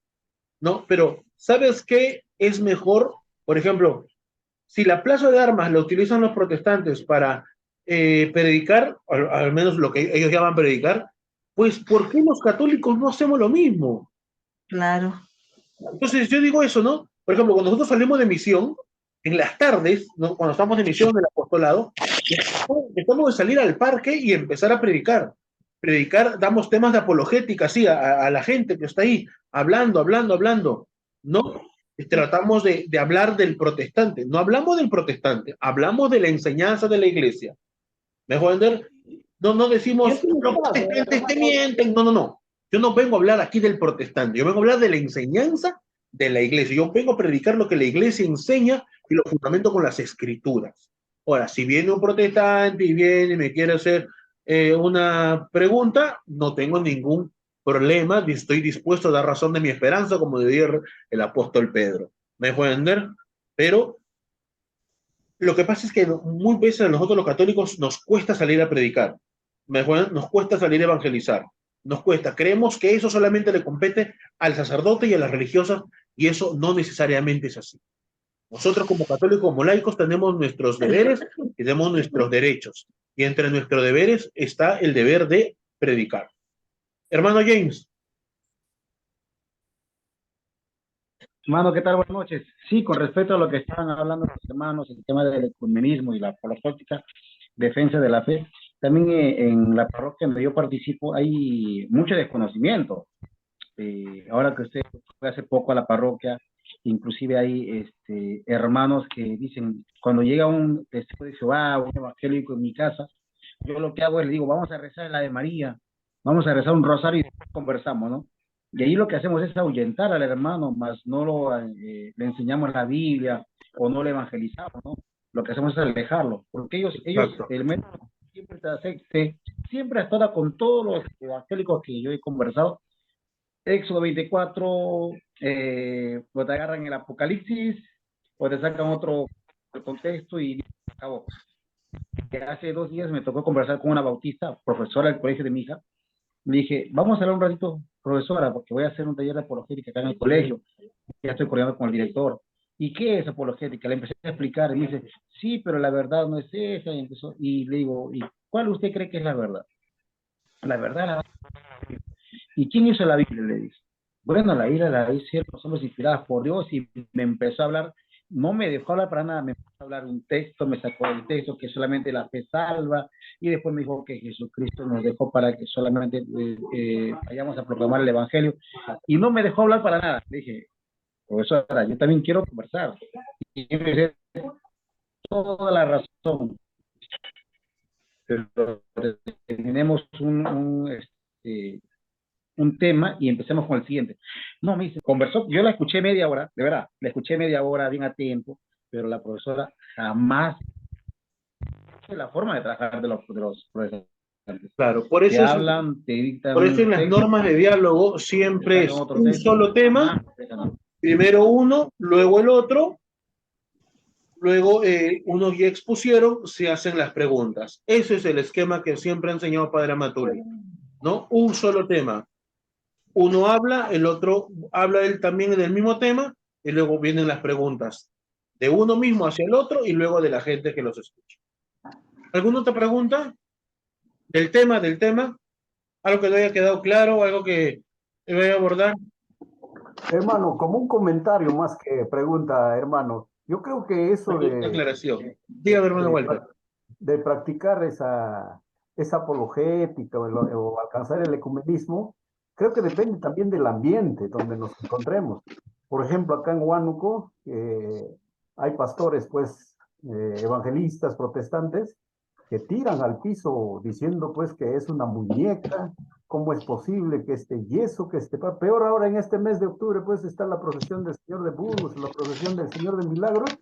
¿no? Pero, ¿sabes qué es mejor? Por ejemplo, si la plaza de armas la utilizan los protestantes para predicar, al menos lo que ellos llaman predicar, pues ¿por qué los católicos no hacemos lo mismo? Claro. Entonces yo digo eso, ¿no? Por ejemplo, cuando nosotros salimos de misión, en las tardes, ¿no? Cuando estamos de misión del apostolado, estamos de salir al parque y empezar a predicar. Predicar, damos temas de apologética, sí, a la gente que está ahí, hablando. No tratamos de hablar del protestante. No hablamos del protestante, hablamos de la enseñanza de la iglesia. ¿Me dejo entender? No decimos, los protestantes te mienten. No. Yo no vengo a hablar aquí del protestante, yo vengo a hablar de la enseñanza de la iglesia. Yo vengo a predicar lo que la iglesia enseña y lo fundamento con las escrituras. Ahora, si viene un protestante y viene y me quiere hacer una pregunta, no tengo ningún problema, estoy dispuesto a dar razón de mi esperanza, como diría el apóstol Pedro. ¿Me dejo entender? Pero lo que pasa es que muy veces a nosotros los católicos nos cuesta salir a predicar, nos cuesta salir a evangelizar, nos cuesta. Creemos que eso solamente le compete al sacerdote y a las religiosas, y eso no necesariamente es así. Nosotros como católicos, como laicos, tenemos nuestros deberes y tenemos nuestros derechos. Y entre nuestros deberes está el deber de predicar. Hermano James. Hermano, ¿qué tal? Buenas noches. Sí, con respecto a lo que estaban hablando los hermanos, el tema del ecumenismo y la apologética, defensa de la fe, también en la parroquia donde yo participo hay mucho desconocimiento. Ahora que usted fue hace poco a la parroquia, inclusive hay hermanos que dicen, cuando llega un testigo de Jehová, un evangélico en mi casa, yo lo que hago es le digo, vamos a rezar el Ave María, vamos a rezar un rosario y después conversamos, ¿no? Y ahí lo que hacemos es ahuyentar al hermano, más no le enseñamos la Biblia o no le evangelizamos, ¿no? Lo que hacemos es alejarlo, porque ellos el método siempre hasta ahora con todos los evangélicos que yo he conversado, Éxodo 24, o te agarran el Apocalipsis, o te sacan otro contexto y acabó. Hace 2 días me tocó conversar con una bautista, profesora del colegio de mi hija. Le dije, vamos a hablar un ratito, profesora, porque voy a hacer un taller de apologética acá en el colegio. Ya estoy coordinando con el director. ¿Y qué es apologética? Le empecé a explicar y me dice, sí, pero la verdad no es esa. Y le digo, ¿y cuál usted cree que es la verdad? La verdad. ¿Y quién hizo la Biblia? Le dije. Bueno, la Biblia la hicieron los hombres inspirados por Dios y me empezó a hablar, no me dejó hablar para nada, me empezó a hablar un texto, me sacó el texto que solamente la fe salva y después me dijo que Jesucristo nos dejó para que solamente vayamos a proclamar el Evangelio y no me dejó hablar para nada. Le dije, profesora, yo también quiero conversar. Y me dice, toda la razón, pero tenemos un tema y empecemos con el siguiente. No, me dice, conversó, yo la escuché media hora, de verdad, la escuché media hora bien a tiempo, pero la profesora jamás la forma de trabajar de los profesores. Claro, por eso, hablan, te dictan por eso en las normas de diálogo siempre es un solo tema, primero uno, luego el otro, luego unos ya expusieron, se hacen las preguntas. Ese es el esquema que siempre ha enseñado Padre Amatuli, ¿no? Un solo tema. Uno habla, el otro habla él también del mismo tema, y luego vienen las preguntas de uno mismo hacia el otro y luego de la gente que los escucha. ¿Alguna otra pregunta? Del tema, algo que no haya quedado claro, algo que vaya a abordar. Hermano, como un comentario más que pregunta, hermano, yo creo que eso Aclaración. Dígame, hermano Walter. De practicar esa apologética o alcanzar el ecumenismo, creo que depende también del ambiente donde nos encontremos. Por ejemplo, acá en Huánuco hay pastores, pues, evangelistas, protestantes, que tiran al piso diciendo, pues, que es una muñeca, cómo es posible que este yeso, que este... Peor ahora en este mes de octubre, pues, está la procesión del Señor de Burgos, la procesión del Señor de Milagros,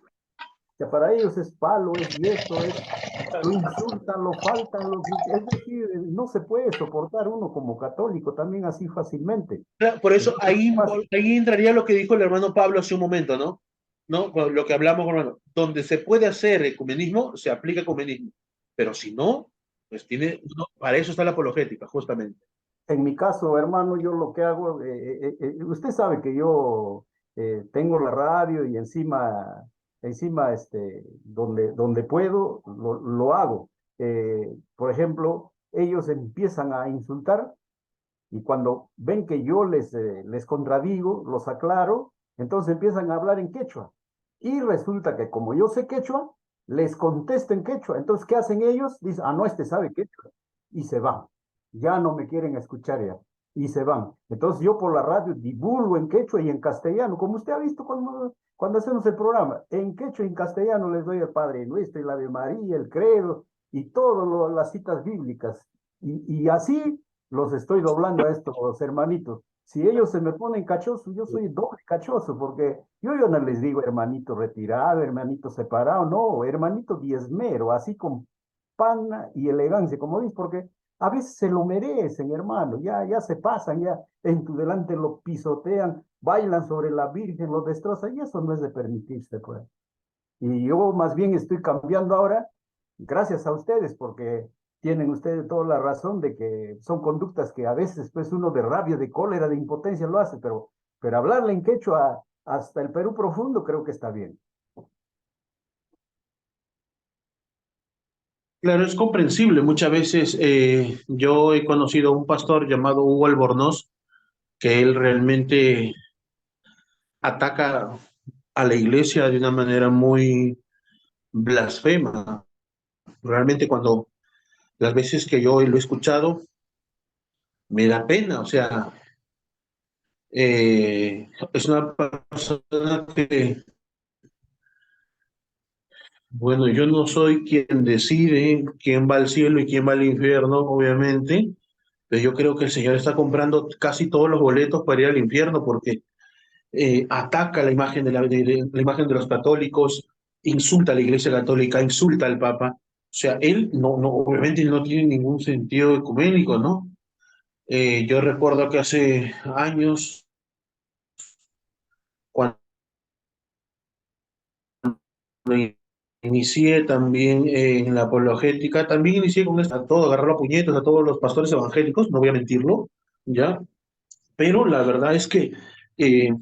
que para ellos es palo, es yeso, lo insultan, lo faltan, es decir, no se puede soportar uno como católico también así fácilmente. Por eso ahí entraría lo que dijo el hermano Pablo hace un momento, ¿no? Lo que hablamos, hermano, donde se puede hacer ecumenismo, se aplica ecumenismo, pero si no, Pues tiene, no, para eso está la apologética, justamente. En mi caso, hermano, yo lo que hago, usted sabe que yo tengo la radio y encima donde puedo, lo hago. Por ejemplo, ellos empiezan a insultar y cuando ven que yo les contradigo, los aclaro, entonces empiezan a hablar en quechua. Y resulta que como yo sé quechua, les contesto en quechua. Entonces, ¿qué hacen ellos? Dicen, ah, no, este sabe quechua. Y se van. Ya no me quieren escuchar ya. Y se van. Entonces yo por la radio divulgo en quechua y en castellano, como usted ha visto cuando hacemos el programa. En quechua y en castellano les doy el Padre Nuestro y la Ave María, el Credo y todas las citas bíblicas. Y así los estoy doblando a estos hermanitos. Si ellos se me ponen cachosos, yo soy doble cachoso, porque yo no les digo hermanito retirado, hermanito separado, no, hermanito diezmero, así con pana y elegancia, como dices, porque a veces se lo merecen, hermano, ya se pasan, ya en tu delante lo pisotean, bailan sobre la Virgen, lo destrozan, y eso no es de permitirse, pues. Y yo más bien estoy cambiando ahora, gracias a ustedes, porque tienen ustedes toda la razón de que son conductas que a veces pues uno de rabia, de cólera, de impotencia lo hace, pero hablarle en quechua hasta el Perú profundo creo que está bien. Claro, es comprensible. Muchas veces yo he conocido a un pastor llamado Hugo Albornoz, que él realmente ataca a la iglesia de una manera muy blasfema. Realmente cuando las veces que yo lo he escuchado, me da pena. O sea, es una persona que, bueno, yo no soy quien decide quién va al cielo y quién va al infierno, obviamente, pero yo creo que el Señor está comprando casi todos los boletos para ir al infierno porque ataca la imagen la imagen de los católicos, insulta a la Iglesia Católica, insulta al Papa. O sea, él obviamente no tiene ningún sentido ecuménico, ¿no? Yo recuerdo que hace años, cuando inicié también en la apologética, también inicié con esta, todo, agarrar a puñetos a todos los pastores evangélicos, no voy a mentirlo, ¿ya? Pero la verdad es que eh,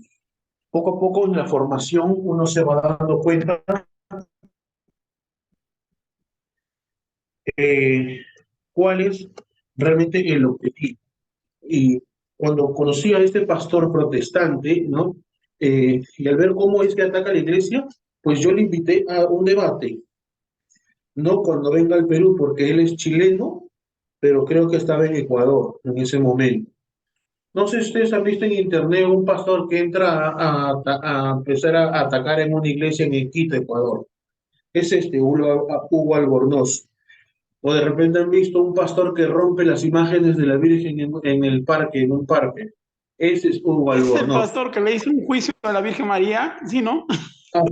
poco a poco en la formación uno se va dando cuenta eh, cuál es realmente el objetivo. Y cuando conocí a este pastor protestante, ¿no? Y al ver cómo es que ataca a la iglesia, pues yo le invité a un debate, no cuando venga al Perú, porque él es chileno, pero creo que estaba en Ecuador en ese momento. No sé si ustedes han visto en internet un pastor que entra a empezar a atacar en una iglesia en Quito, Ecuador. Es Hugo Albornoz. O de repente han visto un pastor que rompe las imágenes de la Virgen en el parque, en un parque. Ese es Hugo Es el Albornoz. pastor que le hizo un juicio a la Virgen María, ¿sí, no? Ajá.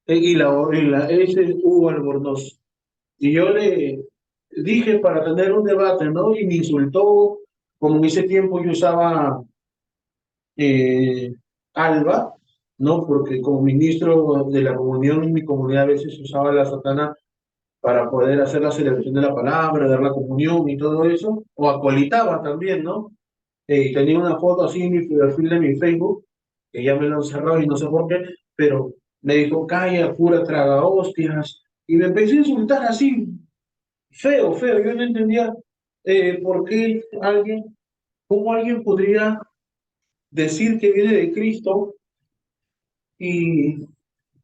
Ese es Hugo Albornoz. Y yo le dije para tener un debate, ¿no? Y me insultó, como en ese tiempo yo usaba Alba, ¿no? Porque como ministro de la comunión en mi comunidad a veces usaba la sotana para poder hacer la celebración de la palabra, dar la comunión y todo eso, o acolitaba también, ¿no? Tenía una foto así en mi perfil de mi Facebook, que ya me lo han cerrado y no sé por qué, pero me dijo, calla, pura traga hostias, y me empecé a insultar así, feo, feo, yo no entendía por qué cómo alguien podría decir que viene de Cristo y,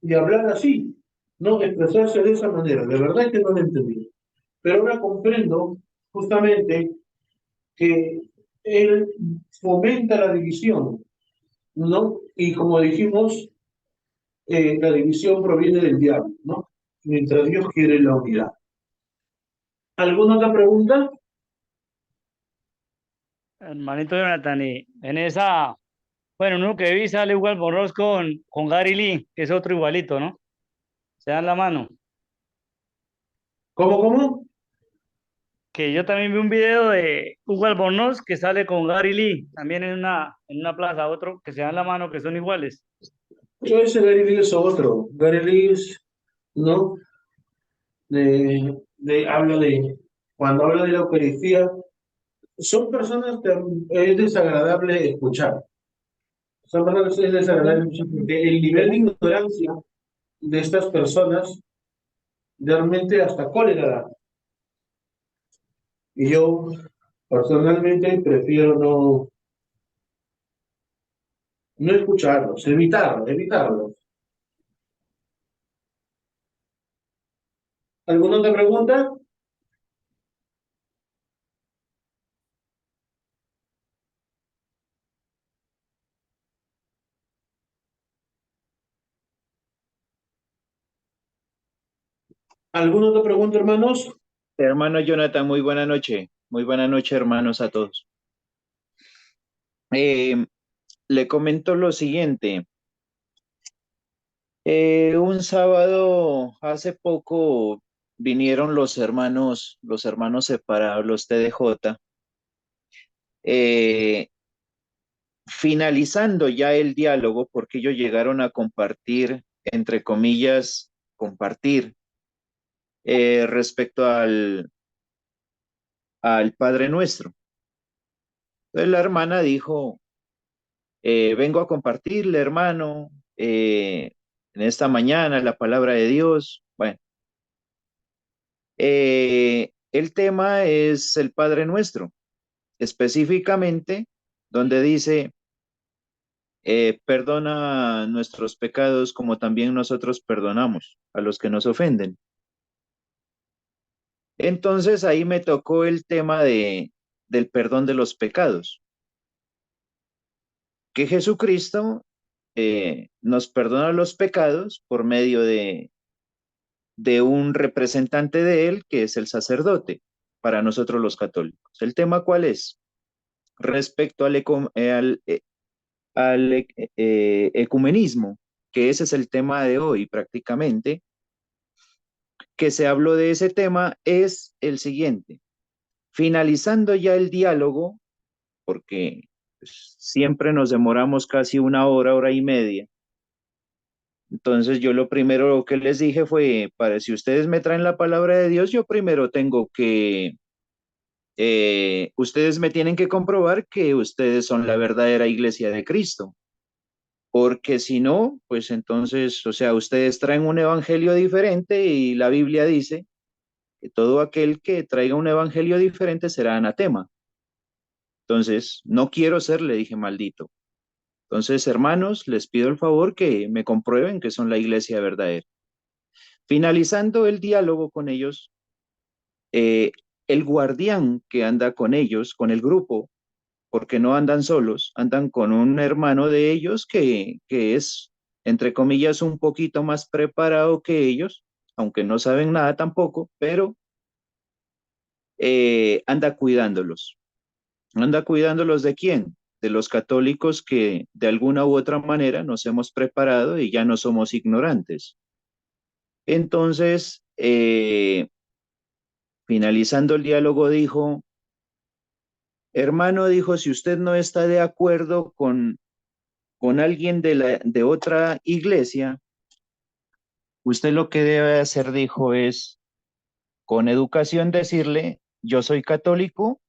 y hablar así, no expresarse de esa manera, de verdad que no lo entendí. Pero ahora comprendo justamente que él fomenta la división, ¿no? Y como dijimos, la división proviene del diablo, ¿no? Mientras Dios quiere la unidad. ¿Alguna otra pregunta? Hermanito Jonathan, y en esa, bueno, uno que vi sale igual Borros con Gary Lee, que es otro igualito, ¿no? Se dan la mano. ¿Cómo? Que yo también vi un video de Hugo Albornoz que sale con Gary Lee, también en una plaza, otro que se dan la mano, que son iguales. Yo ese Gary Lee es otro. Gary Lee es, ¿no? Habla cuando habla de la Eucaristía, son personas que es desagradable escuchar. Son personas que es desagradable escuchar porque el nivel de ignorancia de estas personas realmente hasta cólera da. Y yo personalmente prefiero no escucharlos, evitarlos. ¿Alguna otra pregunta? ¿Alguna otra pregunta, hermanos? Hermano Jonathan, muy buena noche. Muy buena noche, hermanos, a todos. Eh, Le comento lo siguiente. Un sábado hace poco vinieron los hermanos separados, los TDJ, eh, finalizando ya el diálogo, porque ellos llegaron a compartir, entre comillas, compartir respecto al Padre Nuestro. Entonces la hermana dijo, vengo a compartirle, hermano, en esta mañana la palabra de Dios. Bueno, el tema es el Padre Nuestro, específicamente donde dice, perdona nuestros pecados como también nosotros perdonamos a los que nos ofenden. Entonces ahí me tocó el tema del perdón de los pecados, que Jesucristo nos perdona los pecados por medio de un representante de él, que es el sacerdote, para nosotros los católicos. ¿El tema cuál es? Respecto al ecumenismo, que ese es el tema de hoy prácticamente, que se habló de ese tema, es el siguiente. Finalizando ya el diálogo, porque pues, siempre nos demoramos casi una hora, hora y media. Entonces yo lo primero que les dije fue, para si ustedes me traen la palabra de Dios, yo primero tengo que, ustedes me tienen que comprobar que ustedes son la verdadera iglesia de Cristo, porque si no, pues entonces, o sea, ustedes traen un evangelio diferente y la Biblia dice que todo aquel que traiga un evangelio diferente será anatema. Entonces, no quiero ser, le dije, maldito. Entonces, hermanos, les pido el favor que me comprueben que son la iglesia verdadera. Finalizando el diálogo con ellos, eh, el guardián que anda con ellos, con el grupo, porque no andan solos, andan con un hermano de ellos que es, entre comillas, un poquito más preparado que ellos, aunque no saben nada tampoco, pero anda cuidándolos. ¿Anda cuidándolos de quién? De los católicos que de alguna u otra manera nos hemos preparado y ya no somos ignorantes. Entonces, finalizando el diálogo, dijo, hermano, dijo, si usted no está de acuerdo con alguien de otra iglesia, usted lo que debe hacer, dijo, es con educación decirle, yo soy católico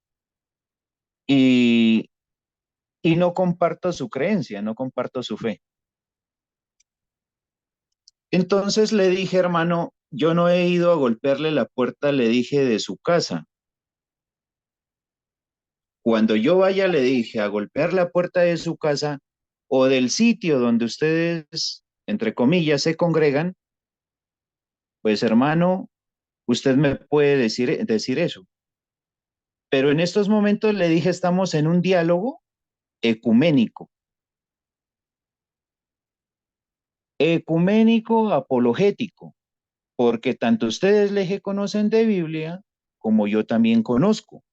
y, y no comparto su creencia, no comparto su fe. Entonces le dije, hermano, yo no he ido a golpearle la puerta, le dije, de su casa. Cuando yo vaya, le dije, a golpear la puerta de su casa o del sitio donde ustedes, entre comillas, se congregan, pues hermano, usted me puede decir eso. Pero en estos momentos le dije, estamos en un diálogo ecuménico. Ecuménico apologético, porque tanto ustedes le dije conocen de Biblia como yo también conozco.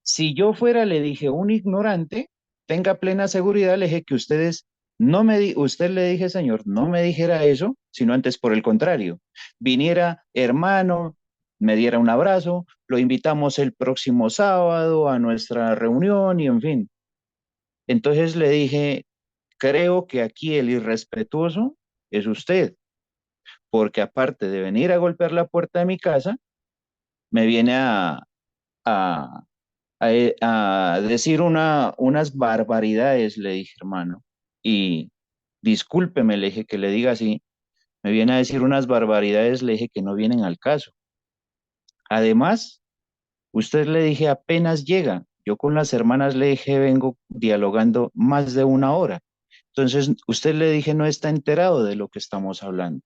Si yo fuera, le dije, un ignorante, tenga plena seguridad, le dije que ustedes no usted le dije, señor, no me dijera eso, sino antes por el contrario, viniera hermano, me diera un abrazo, lo invitamos el próximo sábado a nuestra reunión y en fin. Entonces le dije, creo que aquí el irrespetuoso es usted, porque aparte de venir a golpear la puerta de mi casa, me viene a, a decir unas barbaridades, le dije, hermano. Y discúlpeme, le dije que le diga así, me viene a decir unas barbaridades, le dije que no vienen al caso. Además, usted le dije apenas llega. Yo con las hermanas le dije vengo dialogando más de una hora. Entonces, usted le dije no está enterado de lo que estamos hablando.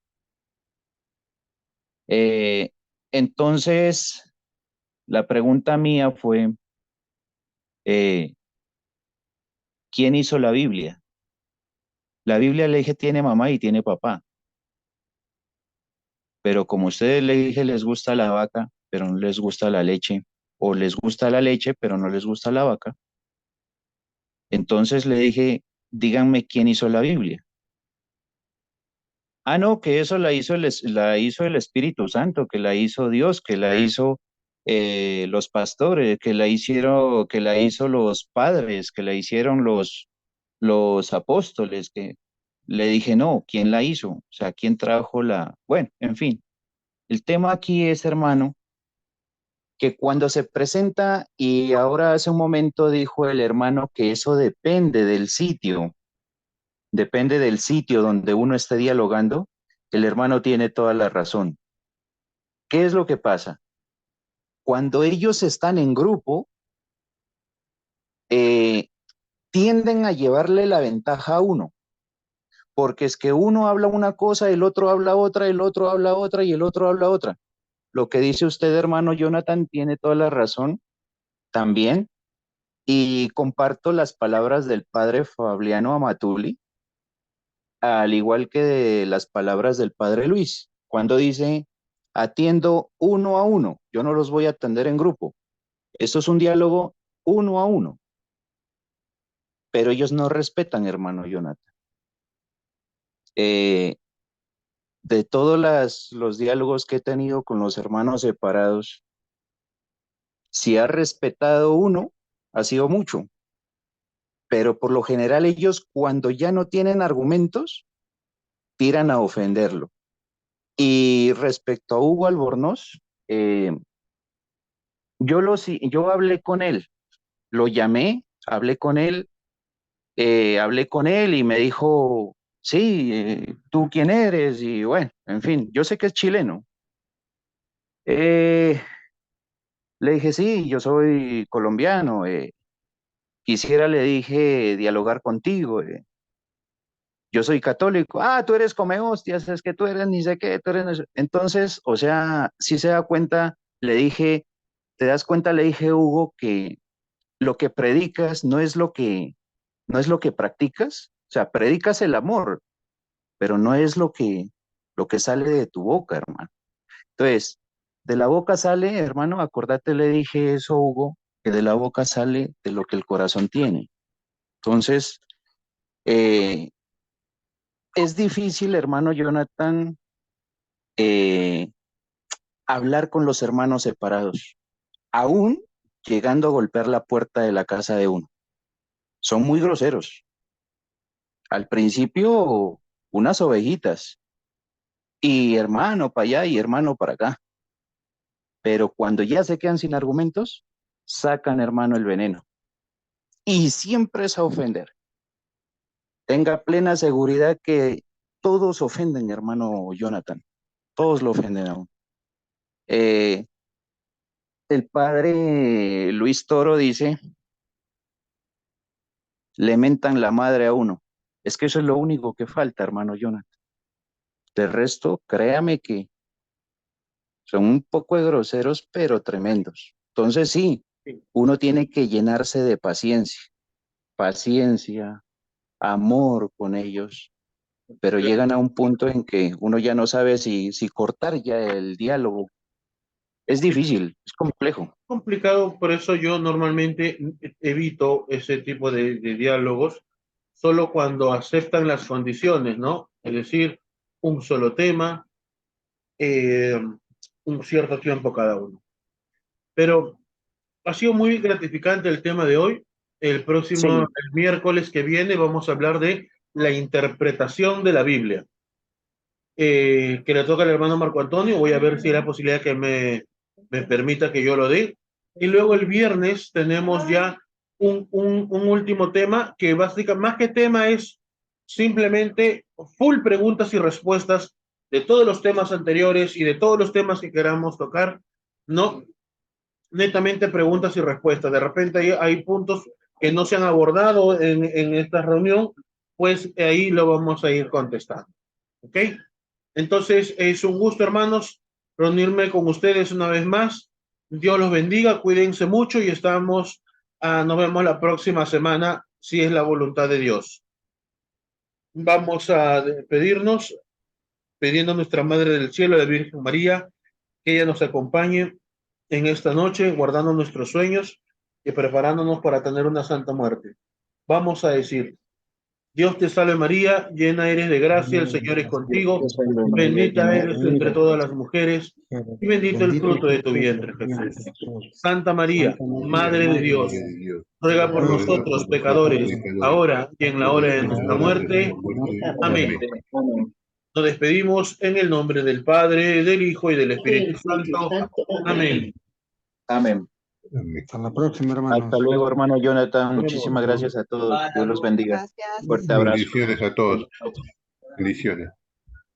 Eh, entonces, la pregunta mía fue, eh, ¿quién hizo la Biblia? La Biblia le dije tiene mamá y tiene papá, pero como ustedes le dije les gusta la vaca, pero no les gusta la leche, o les gusta la leche, pero no les gusta la vaca, entonces le dije, díganme quién hizo la Biblia. Ah, no, que eso la hizo el Espíritu Santo, que la hizo Dios, que la hizo los pastores, que la hizo los padres, que la hicieron los apóstoles, que le dije, no, ¿quién la hizo? O sea, ¿quién trajo la? Bueno, en fin, el tema aquí es, hermano, que cuando se presenta, y ahora hace un momento dijo el hermano que eso depende del sitio donde uno esté dialogando, el hermano tiene toda la razón. ¿Qué es lo que pasa? Cuando ellos están en grupo, eh, tienden a llevarle la ventaja a uno, porque es que uno habla una cosa, el otro habla otra, el otro habla otra y el otro habla otra. Lo que dice usted, hermano Jonathan, tiene toda la razón también, y comparto las palabras del padre Fabiano Amatuli, al igual que de las palabras del padre Luis, cuando dice, atiendo uno a uno, yo no los voy a atender en grupo. Esto es un diálogo uno a uno, pero ellos no respetan, hermano Jonathan. Eh, de todos los diálogos que he tenido con los hermanos separados, si ha respetado uno, ha sido mucho, pero por lo general ellos cuando ya no tienen argumentos, tiran a ofenderlo. Y respecto a Hugo Albornoz, yo hablé con él, lo llamé, hablé con él y me dijo, sí, ¿tú quién eres? Y bueno, en fin, yo sé que es chileno. Eh, Le dije, sí, yo soy colombiano, quisiera, le dije, dialogar contigo. Yo soy católico. Ah, tú eres come hostias, es que tú eres ni sé qué, tú eres... no sé". Entonces, o sea, si se da cuenta, le dije, ¿te das cuenta? Le dije, Hugo, que lo que predicas no es lo que practicas. O sea, predicas el amor, pero no es lo que sale de tu boca, hermano. Entonces, de la boca sale, hermano, acordate, le dije eso, Hugo, que de la boca sale de lo que el corazón tiene. Entonces, eh, es difícil, hermano Jonathan, eh, hablar con los hermanos separados, aún llegando a golpear la puerta de la casa de uno. Son muy groseros. Al principio, unas ovejitas, y hermano para allá y hermano para acá. Pero cuando ya se quedan sin argumentos, sacan, hermano, el veneno. Y siempre es a ofender. Tenga plena seguridad que todos ofenden, hermano Jonathan. Todos lo ofenden a uno. Eh, el padre Luis Toro dice, le mentan la madre a uno. Es que eso es lo único que falta, hermano Jonathan. De resto, créame que son un poco de groseros, pero tremendos. Entonces sí, Sí. uno tiene que llenarse de paciencia, amor con ellos, pero llegan a un punto en que uno ya no sabe si cortar ya el diálogo. Es difícil, es complejo. Complicado, por eso yo normalmente evito ese tipo de diálogos solo cuando aceptan las condiciones, ¿no? Es decir, un solo tema, eh, un cierto tiempo cada uno. Pero ha sido muy gratificante el tema de hoy. Sí, El miércoles que viene, vamos a hablar de la interpretación de la Biblia, que le toca al hermano Marco Antonio. Voy a ver si hay la posibilidad que me permita que yo lo dé. Y luego el viernes tenemos ya un último tema que básicamente, más que tema, es simplemente full preguntas y respuestas de todos los temas anteriores y de todos los temas que queramos tocar, no netamente preguntas y respuestas. De repente hay puntos que no se han abordado en esta reunión, pues ahí lo vamos a ir contestando. ¿Ok? Entonces, es un gusto, hermanos, reunirme con ustedes una vez más. Dios los bendiga, cuídense mucho y nos vemos la próxima semana, si es la voluntad de Dios. Vamos a despedirnos pidiendo a nuestra Madre del Cielo, la Virgen María, que ella nos acompañe en esta noche, guardando nuestros sueños y preparándonos para tener una santa muerte. Vamos a decir: Dios te salve María, llena eres de gracia, el Señor es contigo, bendita eres entre todas las mujeres, y bendito el fruto de tu vientre, Jesús. Santa María, Madre de Dios, ruega por nosotros pecadores, ahora y en la hora de nuestra muerte. Amén. Nos despedimos en el nombre del Padre, del Hijo y del Espíritu Santo. Amén. Amén. Hasta la próxima, hermano. Hasta luego, hermano Jonathan. Muchísimas gracias a todos. Dios los bendiga. Fuerte abrazo. Bendiciones a todos. Bendiciones.